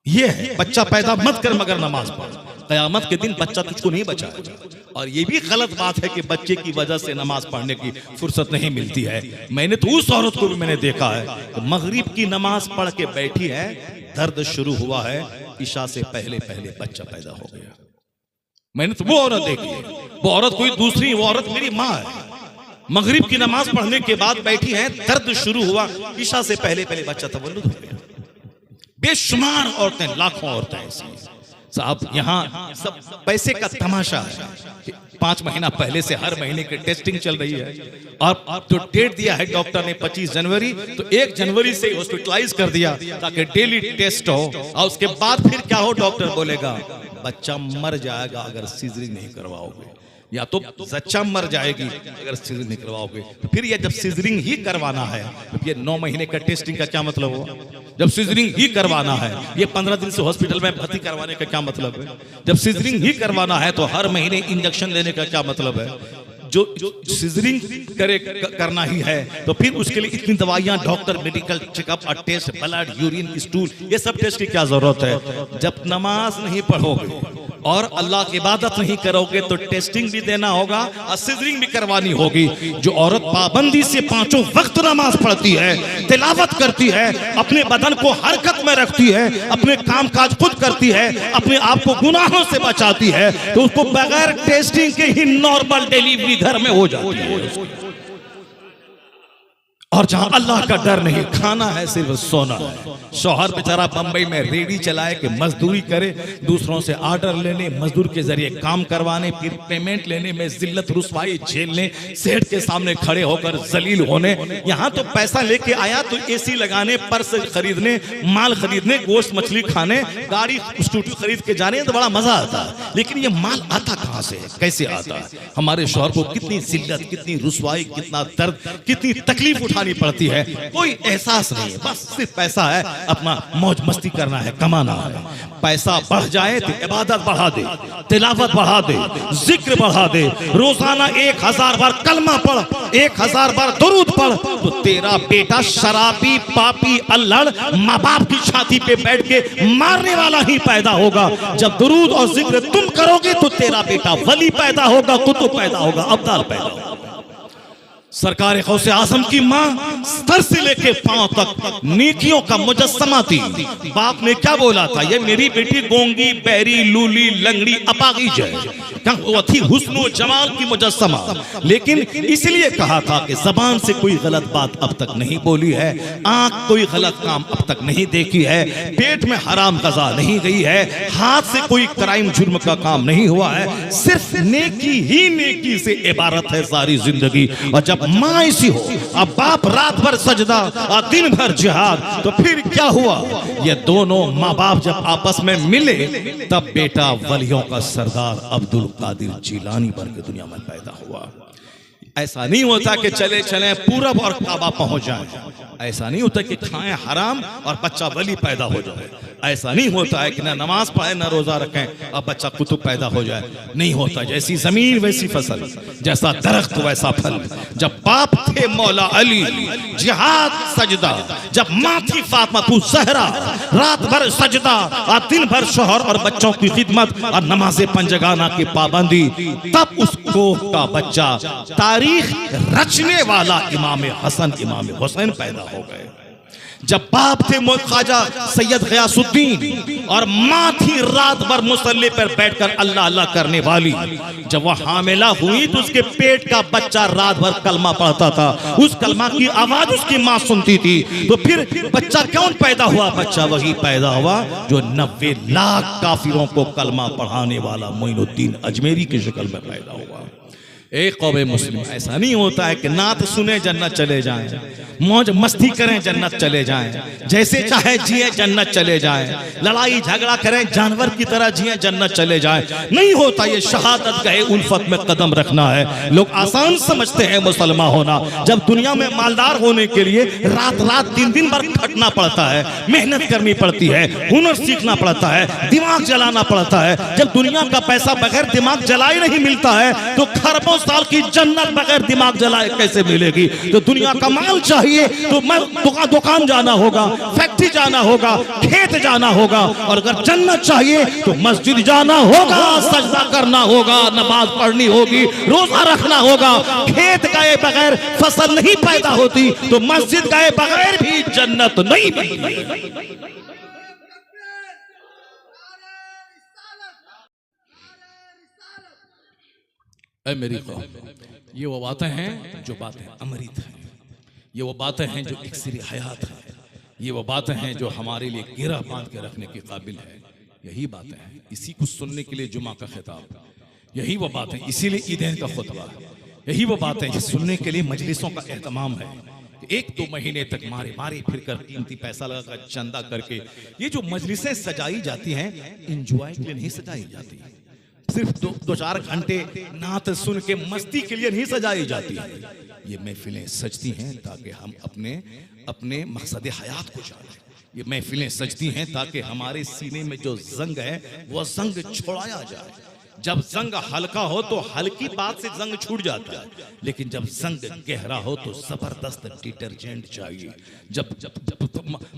ये है, बच्चा पैदा मत कर मगर नमाज पढ़। कयामत के दिन बच्चा तुझको नहीं बचाएगा। और ये भी गलत बात है कि बच्चे की वजह से नमाज पढ़ने की फुर्सत नहीं मिलती है। मैंने तो उस औरत को भी मैंने देखा है तो मगरिब की नमाज पढ़ के बैठी है, दर्द शुरू हुआ है, ईशा से पहले पहले बच्चा पैदा हो गया। मैंने तो वो औरत देखी है, वो औरत कोई दूसरी, वो औरत मेरी माँ है। मगरिब की नमाज पढ़ने के बाद बैठी है, दर्द शुरू हुआ, ईशा से पहले पहले बच्चा तवल्लुद हो गया। बेशुमार औरतें, लाखों औरतें ऐसी। साहब यहाँ सब पैसे का तमाशा है। 5 महीना पहले से हर महीने की टेस्टिंग चल रही है, और जो डेट दिया है डॉक्टर ने 25 जनवरी, तो 1 जनवरी से हॉस्पिटलाइज कर दिया ताकि डेली टेस्ट हो। और उसके बाद फिर क्या हो, डॉक्टर बोलेगा बच्चा मर जाएगा अगर सीजरिंग नहीं करवाओगे, या तो बच्चा मर जाएगी अगर सीजरिंग नहीं करवाओगे। तो फिर ये जब सीजरिंग ही करवाना है तो ये 9 महीने का टेस्टिंग का क्या मतलब हुआ? जब सीजरिंग ही करवाना है, ये 15 दिन से हॉस्पिटल में भर्ती करवाने का क्या मतलब है? जब सीजरिंग ही करवाना है तो हर महीने इंजेक्शन लेने का क्या मतलब है? जो सीजरिंग करना ही है तो फिर उसके लिए इतनी दवाइयां, डॉक्टर, मेडिकल चेकअप और टेस्ट, ब्लड, यूरिन, स्टूल, ये सब टेस्ट की क्या जरूरत है? जब नमाज नहीं पढ़ोगे और अल्लाह की इबादत नहीं करोगे तो टेस्टिंग भी देना होगा और सीजरिंग भी करवानी होगी। जो औरत पाबंदी से 5 वक्त नमाज पढ़ती है, तिलावत करती है, अपने बदन को हरकत में रखती है, अपने काम काज खुद करती है, अपने आप को गुनाहों से बचाती है, तो उसको बगैर टेस्टिंग के ही नॉर्मल डिलीवरी घर में हो जाती है। और जहां अल्लाह का डर नहीं, खाना है सिर्फ सोना है। शौहर बेचारा बंबई में रेडी चलाए कि मजदूरी करे, दूसरों से ऑर्डर लेने, मजदूर के जरिए काम करवाने, फिर पेमेंट लेने में जिल्लत रुसवाई झेलने, सेठ के सामने खड़े होकर जलील होने। यहाँ तो पैसा लेके आया तो एसी लगाने, पर्स खरीदने, माल खरीदने, गोश्त मछली खाने, गाड़ी स्कूटी खरीद के जाने तो बड़ा मजा आता है। लेकिन ये माल आता कहाँ से, कैसे आता है? हमारे शौहर को कितनी जिल्लत, कितनी रुसवाई, कितना दर्द, कितनी तकलीफ उठानी पड़ती है, कोई एहसास नहीं है। बस सिर्फ पैसा है, अपना मौज मस्ती करना है, कमाना है। पैसा बढ़ जाए तो इबादत बढ़ा दे, तिलावत बढ़ा दे, जिक्र बढ़ा दे, रोजाना 1000 बार कलमा पढ़, 1000 बार दुरूद पढ़, तो तेरा बेटा शराबी, पापी, अल्लड़, माँ बाप की छाती पे बैठ के मारने वाला ही पैदा होगा। जब दुरूद और जिक्र तुम करोगे तो तेरा बेटा वली पैदा होगा, कुतुब पैदा होगा, अब्दाल पैदा होगा। सरकार गौसे आजम की माँ सर से लेके पांव तक नेकियों का मुजस्समा थी। बाप ने क्या बोला था? ये मेरी बेटी गोंगी, बैरी, लूली, लंगड़ी, अपागीज है। वो थी हुस्नो जमाल की मुजस्समा। लेकिन इसलिए कहा था कि जबान से कोई गलत बात अब तक नहीं बोली है, आंख कोई गलत काम अब तक नहीं देखी है, पेट में हराम गजा नहीं गई है, हाथ से कोई क्राइम जुर्म का काम नहीं हुआ है, सिर्फ नेकी ही नेकी से इबारत है सारी जिंदगी। और जब माँ ऐसी हो, अब बाप रात भर सजदा और दिन भर जिहाद, तो फिर क्या हुआ? ये दोनों माँ बाप जब आपस में मिले तब बेटा वलियों का सरदार अब्दुल कादिर जीलानी बन के दुनिया में पैदा हुआ। ऐसा नहीं होता कि चले चले पूरब और काबा पहुंच जाए, ऐसा नहीं होता कि खाएं हराम और बच्चा वली पैदा हो जाए, ऐसा नहीं होता है कि ना नमाज पढ़े ना रोजा रखें और बच्चा कुतुब पैदा हो जाए, नहीं होता। जैसी जमीन वैसी फसल, जैसा दरख्त वैसा फल। जब बाप थे मौला अली, जिहाद सजदा, जब माँ थी फातिमा तू ज़हरा, रात भर सजदा और दिन भर शौहर और बच्चों की खिदमत और नमाज़े पंजगाना की पाबंदी, तब उसको का बच्चा तारीख रचने वाला इमाम हसन, इमाम हुसैन पैदा हो गए। जब बाप थे ख्वाजा सैयद गयासुद्दीन और माँ थी रात भर मुसल्ले पर बैठकर अल्लाह अल्लाह करने वाली, जब वह हामिला हुई तो उसके पेट का बच्चा रात भर कलमा पढ़ता था, उस कलमा की आवाज उसकी माँ सुनती थी। तो फिर बच्चा कौन पैदा हुआ? बच्चा वही पैदा हुआ जो 90 लाख काफिरों को कलमा पढ़ाने वाला मोइनुद्दीन अजमेरी की शक्ल में पैदा हुआ। एक कौमे मुस्लिम ऐसा नहीं होता है कि नात सुने जन्नत चले जाएं, मौज मस्ती करें जन्नत चले जाएं, जैसे चाहे जिए जन्नत चले जाएं, लड़ाई झगड़ा करें जानवर की तरह जिए जन्नत चले जाएं। नहीं होता ये। शहादत गए उल्फत में कदम रखना है। लोग आसान समझते हैं मुसलमान होना, जब दुनिया में मालदार होने के लिए रात रात दिन दिन भर खटना पड़ता है, मेहनत करनी पड़ती है, हुनर सीखना पड़ता है, दिमाग जलाना पड़ता है। जब दुनिया का पैसा बगैर दिमाग जलाए नहीं मिलता है तो खरबों साल की जन्नत बगैर दिमाग जलाए कैसे मिलेगी? तो दुनिया का माल चाहिए तो दुकान जाना होगा, फैक्ट्री जाना होगा, खेत जाना होगा, और अगर जन्नत चाहिए तो मस्जिद जाना होगा, सजदा करना होगा, नमाज पढ़नी होगी, रोजा रखना होगा। खेत गए बगैर फसल नहीं पैदा होती, तो मस्जिद गए बगैर भी जन्नत नहीं मिलती। मेरी कौम, ये वो बातें हैं जो बातें अमृत हैं, ये वो बातें हैं जो इक्सिर हयात है, ये वो बातें हैं जो हमारे लिए गिरा बांध के रखने के काबिल है। यही बातें हैं, इसी को सुनने के लिए जुमा का खिताब, यही वो बातें, इसीलिए ईदैन का खुतबा, यही वो बातें जिस सुनने के लिए मजलिसों का एहतमाम है। 1-2 महीने तक मारे मारे फिर कर कीमती पैसा लगाकर चंदा करके ये जो मजलिसें सजाई जाती हैं, इंजॉय के लिए नहीं सजाई जाती, सिर्फ 2-4 घंटे नात सुन के मस्ती के लिए नहीं सजाई जाती है। ये महफिलें सजती हैं ताकि हम अपने मकसद हयात को जानें। ये महफिलें सजती हैं ताकि हमारे सीने में जो जंग है वो जंग छोड़ाया जाए। जब जंग हल्का हो तो हल्की बात से जंग छूट जाता है, लेकिन जब जंग गहरा हो तो जबरदस्त डिटर्जेंट चाहिए। जब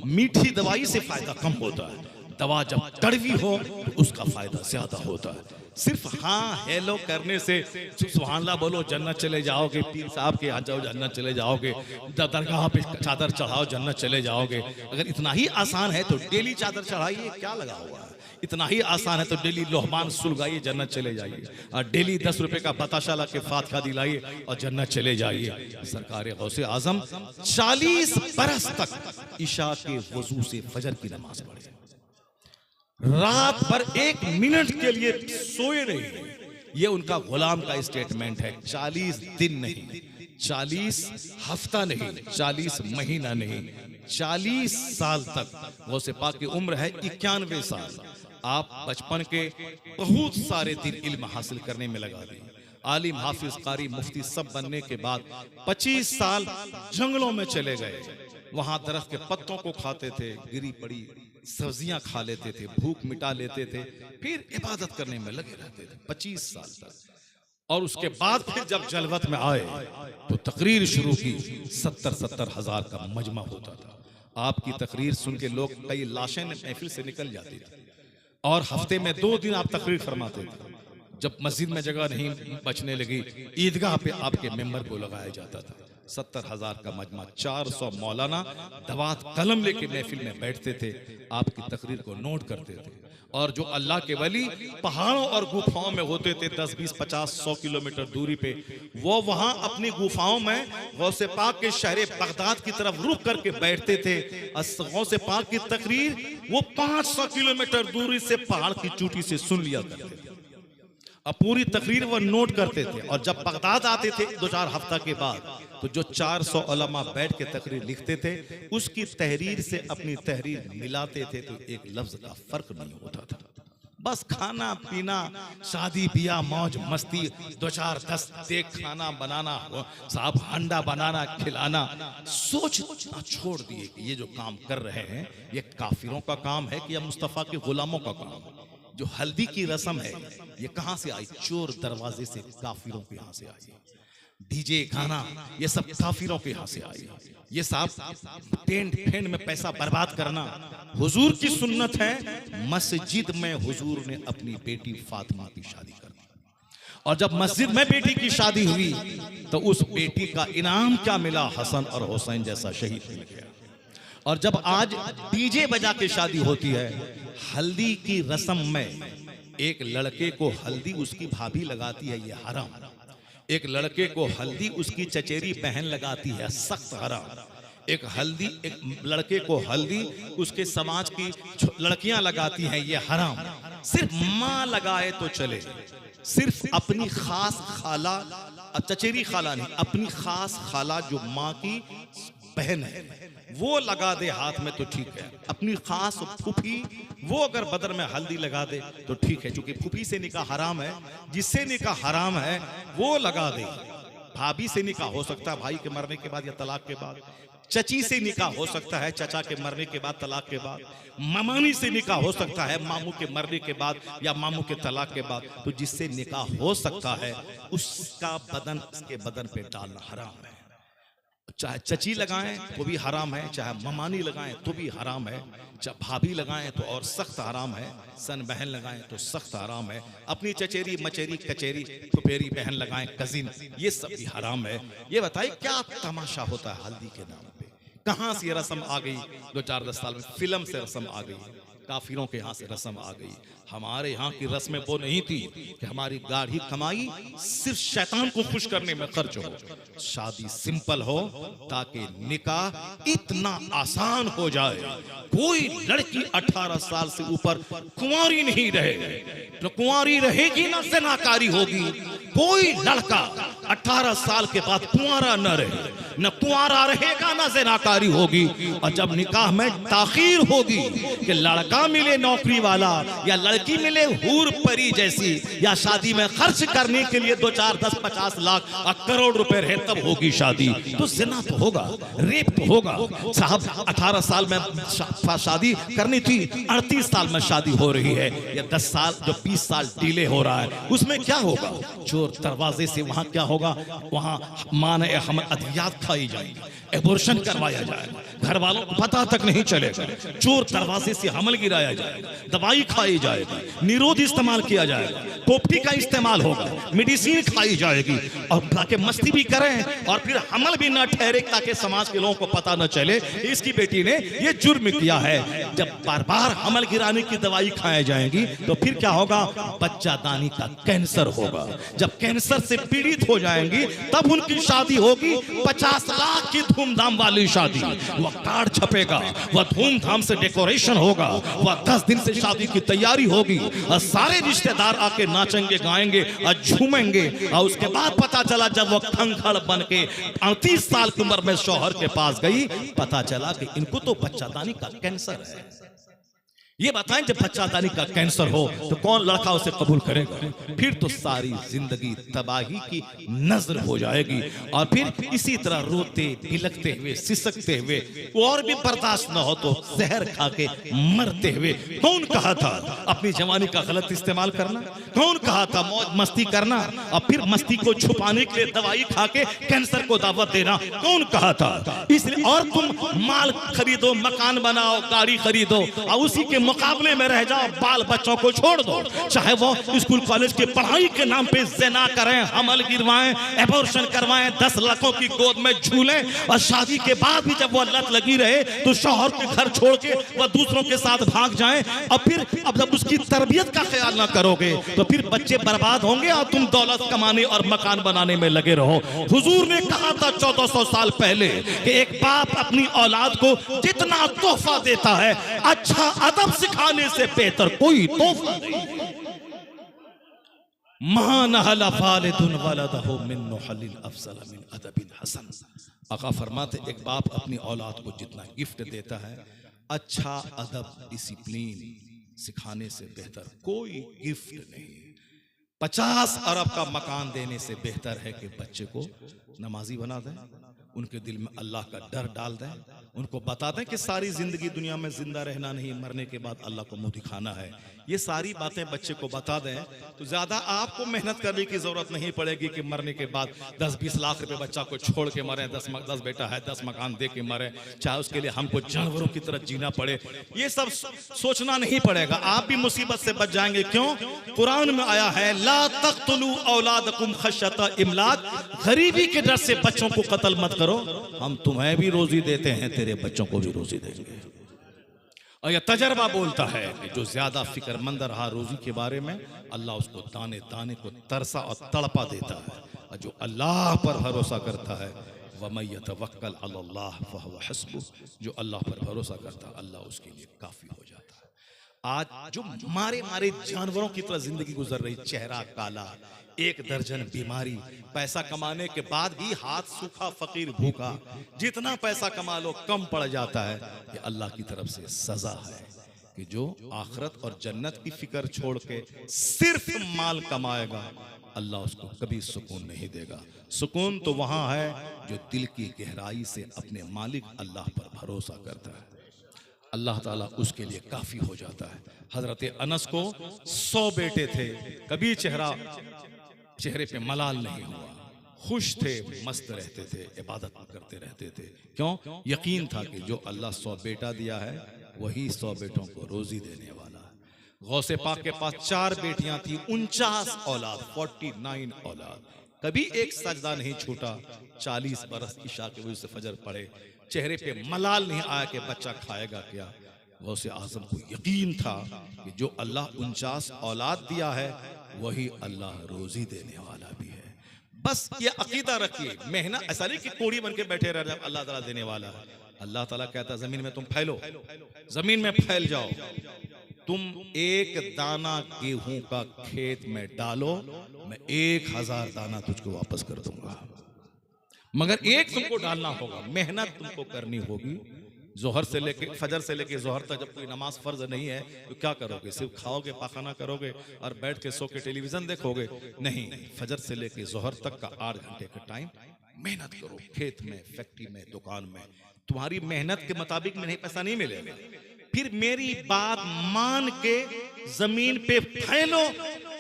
मीठी दवाई से फायदा कम होता है, दवा जब कड़वी हो तो उसका फायदा ज्यादा होता है। सिर्फ हाँ हेलो करने से सुभान अल्लाह बोलो जन्नत चले जाओगे, पीर साहब के यहाँ जाओ जन्नत चले जाओगे, दरगाह पे चादर चढ़ाओ जन्नत चले जाओगे। अगर इतना ही आसान है तो डेली चादर चढ़ाइए, क्या लगा हुआ है? इतना ही आसान है तो डेली लोहमान सुलगाइए जन्नत चले जाइए, और डेली 10 रुपए का बताशा ला के फातिहा दिलाइए और जन्नत चले जाइए। सरकार गौसे आजम 40 बरस तक इशा के वजू से फजर की नमाज पढ़े, रात भर 1 मिनट के लिए सोए नहीं। ये उनका गुलाम का स्टेटमेंट है। 40 दिन नहीं, 40 हफ्ता नहीं, 40 महीना नहीं, 40 साल तक। गौसे पाक की उम्र है 91 साल। आप बचपन के बहुत सारे दिन इल्म हासिल करने में लगा दिए, आलिम हाफिज कारी मुफ्ती सब बनने के बाद 25 साल जंगलों में चले गए, वहां दरख्त के पत्तों को खाते थे, गिरी पड़ी सब्जियां खा लेते थे, भूख मिटा लेते थे, फिर इबादत करने में लगे रहते थे 25 साल तक। और उसके बाद फिर जब जलवत में आए तो तकरीर शुरू की। 70-70 हजार का मजमा होता था। आपकी तकरीर सुन के लोग कई लाशें महफिल से निकल जाती थी, और हफ्ते में 2 दिन आप तकरीर फरमाते थे। जब मस्जिद में जगह नहीं बचने लगी, ईदगाह पे आपके मेंबर को लगाया जाता था। 70 हजार का मजमा, 400 मौलाना दवात कलम लेके महफिल में बैठते थे, आपकी तकरीर को नोट करते थे। और जो अल्लाह के वली पहाड़ों और गुफाओं में होते थे 10, 20, 50, 100 किलोमीटर दूरी पे, वो वहां अपनी गुफाओं में गौसे पाक के शहर बगदाद की तरफ रुक करके बैठते थे। गौसे पाक की तकरीर वो 500 किलोमीटर दूरी से पहाड़ की चोटी से सुन लिया करते थे। अब पूरी तकरीर वो नोट करते थे, और जब बगदाद आते थे 2-4 हफ्ता के बाद, तो जो 400 उलमा बैठ के तकरीर लिखते थे, उसकी तहरीर से अपनी तहरीर मिलाते थे तो एक लफ्ज का फर्क नहीं होता था। बस खाना पीना, शादी ब्याह, मौज मस्ती, 2-4-10 देख खाना बनाना, साहब हंडा बनाना खिलाना, सोचना छोड़ दिए कि ये जो काम कर रहे हैं ये काफिरों का काम है कि या मुस्तफ़ा के गुलामों का काम है। जो हल्दी की रस्म है ये कहां से आई? चोर दरवाजे से काफिरों के यहां से आई। डीजे गाना ये सब काफिरों के यहां से आई। ये सब टेंट फेंट में पैसा बर्बाद करना हुजूर की सुन्नत है। मस्जिद में हुजूर ने अपनी बेटी फातिमा की शादी कर दी, और जब मस्जिद में बेटी की शादी हुई तो उस बेटी का इनाम क्या मिला? हसन और हुसैन जैसा शहीद मिल गया। और जब आज डीजे बजा के शादी होती है, हल्दी की रस्म में एक लड़के को हल्दी उसकी भाभी लगाती है, ये हराम। एक लड़के को हल्दी उसकी चचेरी बहन लगाती है, सख्त हराम। एक लड़के को हल्दी उसके समाज की लड़कियां लगाती हैं, ये हराम। सिर्फ माँ लगाए तो चले, सिर्फ अपनी खास खाला, चचेरी खाला नहीं, अपनी खास खाला जो माँ की बहन है वो लगा दे हाथ में तो ठीक है। अपनी खास फूफी वो अगर बदन में हल्दी लगा दे तो ठीक है, क्योंकि फूफी से निकाह हराम है, जिससे निकाह हराम है वो लगा दे। भाभी से निकाह हो सकता है भाई के मरने के बाद या तलाक के बाद, चची से निकाह हो सकता है चचा के मरने के बाद, तलाक के बाद, मामानी से निकाह हो सकता है मामू के मरने के बाद या मामू के तलाक के बाद। तो जिससे निकाह हो सकता है उसका बदन उसके बदन पे डालना हराम है। चाहे चची लगाएं तो भी हराम है, चाहे ममानी लगाएं तो भी हराम है, चाहे भाभी लगाएं तो और सख्त हराम है, सन बहन लगाएं तो सख्त हराम है, अपनी चचेरी मचेरी कचेरी फुफेरी बहन लगाएं कजिन, ये सब भी हराम है। ये बताइए क्या तमाशा होता है हल्दी के नाम पे? कहां से ये रस्म आ गई? 2-4-10 साल में फिल्म से रस्म आ गई, काफिरों के यहाँ से रस्म आ गई। हमारे यहाँ की रस्में वो नहीं थी कि हमारी गाढ़ी कमाई सिर्फ शैतान को खुश करने में खर्च हो। शादी सिंपल हो ताकि निकाह इतना आसान हो जाए। कोई लड़की 18 साल से ऊपर कुंवारी नहीं रहे, तो कुंवारी रहेगी ना ज़िनाकारी होगी। कोई लड़का 18 साल के बाद कुंवारा न रहे, न कुंवारा रहेगा ना ज़िनाकारी होगी। और जब निकाह में ताखीर होगी कि लड़का मिले नौकरी वाला या लड़की मिले हूर परी जैसी, या शादी में खर्च करने के लिए 2-4, 10, 50 लाख और करोड़ रुपए रहे तब होगी शादी, तो जिना तो होगा, रेप तो होगा। साहब 18 साल में शादी करनी थी, 38 साल में शादी हो रही है, या 10 साल जो 20 साल डिले हो रहा है, उसमें क्या होगा? चोर दरवाजे से वहां क्या होगा? वहां माने हम अदियात खाई जाएगी, एबॉर्शन करवाया जाएगा, घर वालों को पता तक नहीं चलेगा, चोर दरवाजे से हमल गिराया जाएगा, दवाई खाई जाएगी, निरोध इस्तेमाल किया जाएगा, पोपटी का इस्तेमाल होगा, मेडिसिन खाई जाएगी, और ताकि मस्ती भी करें और फिर हमल भी ना ठहरे, ताकि समाज के लोगों को पता न चले इसकी बेटी ने ये जुर्म किया है। जब बार बार हमल गिराने की दवाई खाई जाएगी तो फिर क्या होगा? बच्चादानी का कैंसर होगा। जब कैंसर से पीड़ित हो जाएंगी तब उनकी शादी होगी, 50 लाख की धूमधाम वाली शादी। वह कार्ड छपेगा, वह धूमधाम से डेकोरेशन होगा, वह 10 दिन से शादी की तैयारी होगी, और सारे रिश्तेदार आके नाचेंगे गाएंगे और झूमेंगे। और उसके बाद पता चला जब वो खंखड़ बन के 38 साल की उम्र में शौहर के पास गई, पता चला कि इनको तो बच्चादानी का कैंसर है। ये बताएं, जब बच्चादानी का कैंसर हो तो कौन लड़का उसे कबूल करेगा? फिर तो सारी जिंदगी तबाही की नजर हो जाएगी, और फिर इसी तरह रोते बिलखते हुए सिसकते हुए और भी बर्दाश्त न हो तो जहर खा के मरते हुए। कौन कहा था अपनी जवानी का गलत इस्तेमाल करना? कौन कहा था मौज मस्ती करना और फिर मस्ती को छुपाने के लिए दवाई खा के कैंसर को दावत देना? कौन कहा था? इसलिए और तुम माल खरीदो, मकान बनाओ, गाड़ी खरीदो और उसी के मुकाबले में रह जाओ, बाल बच्चों को छोड़ दो, चाहे वो स्कूल कॉलेज की पढ़ाई के नाम पे ज़िना करें, हमल गिरवाएं, एबॉर्शन करवाएं, 10 लाखों की गोद में झूलें, और शादी के बाद भी जब वो लत लगी रहे तो शौहर के घर छोड़ के वह दूसरों के साथ भाग जाएं, और फिर अब जब उसकी तरबियत का ख्याल ना करोगे तो फिर बच्चे बर्बाद होंगे और तुम दौलत कमाने और मकान बनाने में लगे रहो। हुजूर ने कहा था 1400 साल पहले कि एक बाप अपनी औलाद को जितना तोहफा देता है, अच्छा अदब सिखाने से बेहतर कोई तोहफा नहीं। महानहला फालिदुन वलदहु मिन नुहलिल अफसल मिन अदबिन हसन। आका फरमाते एक बाप अपनी औलाद को जितना गिफ्ट देता है, अच्छा अदब डिसिप्लिन सिखाने से बेहतर कोई गिफ्ट नहीं। 50 अरब का मकान देने से बेहतर है कि बच्चे को नमाजी बना दें, उनके दिल में अल्लाह का डर डाल दें, उनको बता दें कि सारी जिंदगी दुनिया में जिंदा रहना नहीं, मरने के बाद अल्लाह को मुंह दिखाना है। ये सारी बातें बच्चे को बता दें तो ज्यादा आपको मेहनत करने की जरूरत नहीं पड़ेगी कि मरने के बाद 10-20 लाख रुपए बच्चा को छोड़ के मरे, 10 बेटा है 10 मकान दे के मरे, चाहे उसके लिए हमको जानवरों की तरह जीना पड़े। ये सब सोचना नहीं पड़ेगा, आप भी मुसीबत से बच जाएंगे। क्यों? कुरान में आया है ला तक़्तुलू औलादकुम खश्यता इमलाक, गरीबी के डर से बच्चों को कत्ल मत करो, हम तुम्हें भी रोजी देते हैं, तेरे बच्चों को भी रोजी देंगे। और यह तजर्बा बोलता है कि जो ज्यादा फिक्रमंद रहा रोजी के बारे में, अल्लाह उसको दाने दाने को तरसा और तड़पा देता है। और जो अल्लाह पर भरोसा करता है, वमन यतवक्कल अलल्लाह फहुव हस्बुह, जो अल्लाह पर भरोसा करता है अल्लाह उसके लिए काफी हो जाता है। आज जो मारे मारे जानवरों की तरह जिंदगी गुजर रही, चेहरा काला, 1 दर्जन बीमारी, पैसा कमाने के बाद भी हाथ सूखा, फकीर भूखा, जितना पैसा कमा लो कम पड़ जाता है। ये अल्लाह की तरफ से सजा है कि जो आखिरत और जन्नत की फिक्र छोड़ के सिर्फ माल कमाएगा, अल्लाह उसको कभी सुकून नहीं देगा। सुकून तो वहां है जो दिल की गहराई से अपने मालिक अल्लाह पर भरोसा करता है, अल्लाह ताला उसके लिए काफी हो जाता है। हजरत अनस को 100 बेटे थे, कभी चेहरे पे मलाल नहीं हुआ, खुश थे, मस्त रहते थे, इबादत करते रहते थे। क्यों? यकीन था कि जो अल्लाह 100 बेटा दिया है वही 100 बेटों को रोजी देने वाला है। गौसे पाक के पास 4 बेटियां थी, 49 औलाद, 49 औलाद, कभी एक सजदा नहीं छूटा। 40 बरस ईशा के वजह से फजर पड़े, चेहरे पे मलाल नहीं आया कि बच्चा खाएगा क्या। गौसे आजम को यकीन था कि जो अल्लाह 49 औलाद दिया है वही अल्लाह रोजी देने वाला भी है। बस ये अकीदा रखिए, मेहनत ऐसा नहीं कि कोड़ी बन के बैठे रह जाए, अल्लाह ताला देने वाला है। अल्लाह ताला कहता है जमीन में तुम फैलो, जमीन में फैल जाओ, तुम 1 दाना गेहूं का खेत में डालो, मैं 1000 दाना तुझको वापस कर दूंगा। मगर एक तुमको डालना होगा, मेहनत तुमको करनी होगी। जोहर से लेके फजर से लेके जोहर तक जब कोई नमाज फर्ज नहीं है तो क्या करोगे? सिर्फ खाओगे, पाखाना करोगे और बैठ के सो के टेलीविजन देखोगे? नहीं, फजर से लेके जोहर तक का 8 घंटे का टाइम मेहनत करो, खेत में, फैक्ट्री में, दुकान में। तुम्हारी मेहनत के मुताबिक में नहीं पैसा नहीं मिलेगा। फिर मेरी बात मान के जमीन पे फैलो,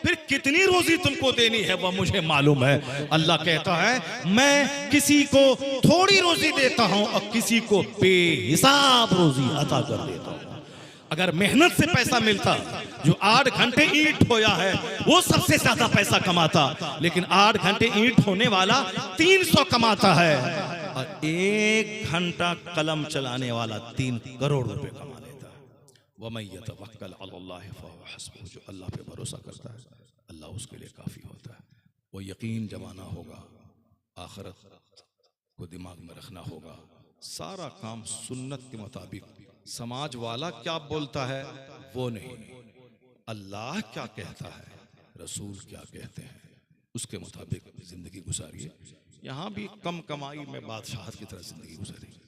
फिर कितनी रोजी तुमको देनी है वह मुझे मालूम है। अल्लाह कहता है मैं किसी को थोड़ी रोजी देता हूं और किसी को बेहिसाब रोजी अता कर देता हूं। अगर मेहनत से पैसा मिलता, जो 8 घंटे ईंट ढोया है वो सबसे ज्यादा पैसा कमाता, लेकिन 8 घंटे ईंट ढोने वाला 300 कमाता है और 1 घंटा कलम चलाने वाला 3 करोड़ रुपए कमा लेता है। वमन यतवक्कल अलल्लाह फहुव हस्बुह, जो अल्लाह पे भरोसा करता है अल्लाह उसके लिए काफी होता है। वो यकीन जमाना होगा, आखिरत को दिमाग में रखना होगा, सारा काम सुन्नत के मुताबिक, समाज वाला क्या बोलता है वो नहीं, अल्लाह क्या कहता है, रसूल क्या कहते हैं, उसके मुताबिक जिंदगी गुजारिए। यहाँ भी कम कमाई में बादशाहत की तरह जिंदगी गुजारिए।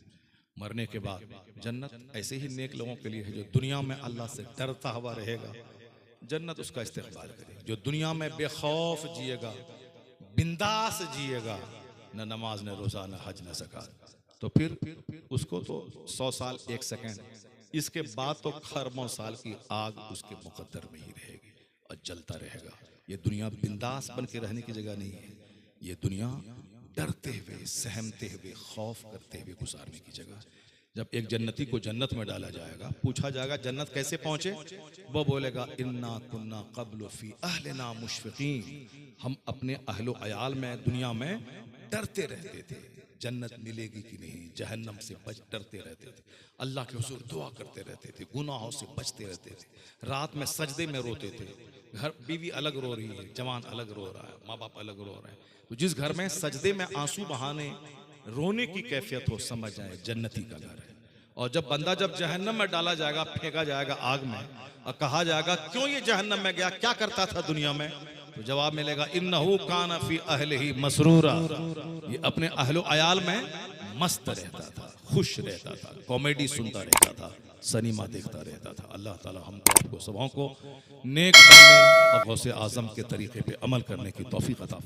मरने के बाद जन्नत ऐसे ही नेक लोगों के लिए है जो दुनिया में अल्लाह से डरता हुआ रहेगा, जन्नत उसका इस्तेक़बाल करेगी। जो दुनिया में बेखौफ जिएगा, बिंदास जिएगा, न नमाज न रोजा न हज न ज़कात, तो फिर उसको तो 100 साल 1 सेकंड, इसके बाद तो खरबों साल की आग उसके मुकद्दर में ही रहेगी और जलता रहेगा। ये दुनिया बिंदास बन के रहने की जगह नहीं है, ये दुनिया डरते हुए, सहमते हुए, खौफ करते हुए गुजारने की जगह। जब एक जन्नती को जन्नत में डाला जाएगा, पूछा जाएगा जन्नत कैसे पहुंचे, वो बोलेगा इन्ना कुन्ना क़ब्लु फ़ी अहलिना मुशफ़िक़ीन, हम अपने अहलो अयाल में दुनिया में डरते रहते थे, जन्नत मिलेगी कि नहीं, जहन्नम से बच डरते रहते थे, अल्लाह के हुज़ूर दुआ करते रहते थे, गुनाहों से बचते रहते थे, रात में सजदे में रोते थे। घर बीवी अलग रो रही है, जवान अलग रो रहा है, माँ बाप अलग रो रहे हैं, तो जिस घर में सजदे में आंसू बहाने रोने की कैफियत हो, समझ जाए जन्नती का घर है। और जब बंदा जब जहन्नम में डाला जाएगा, फेंका जाएगा आग में और कहा जाएगा क्यों ये जहन्नम में गया, क्या करता था दुनिया में, तो जवाब मिलेगा इन्नहु काना फी अहलिही मसरूरा, ये अपने अहलो अयाल में मस्त रहता था, खुश रहता था, कॉमेडी सुनता रहता था, सनीमा देखता रहता था। अल्लाह ताला हमको आपको सबों को नेक बनने और गौसे आज़म के तरीके पे अमल करने की तौफीक अता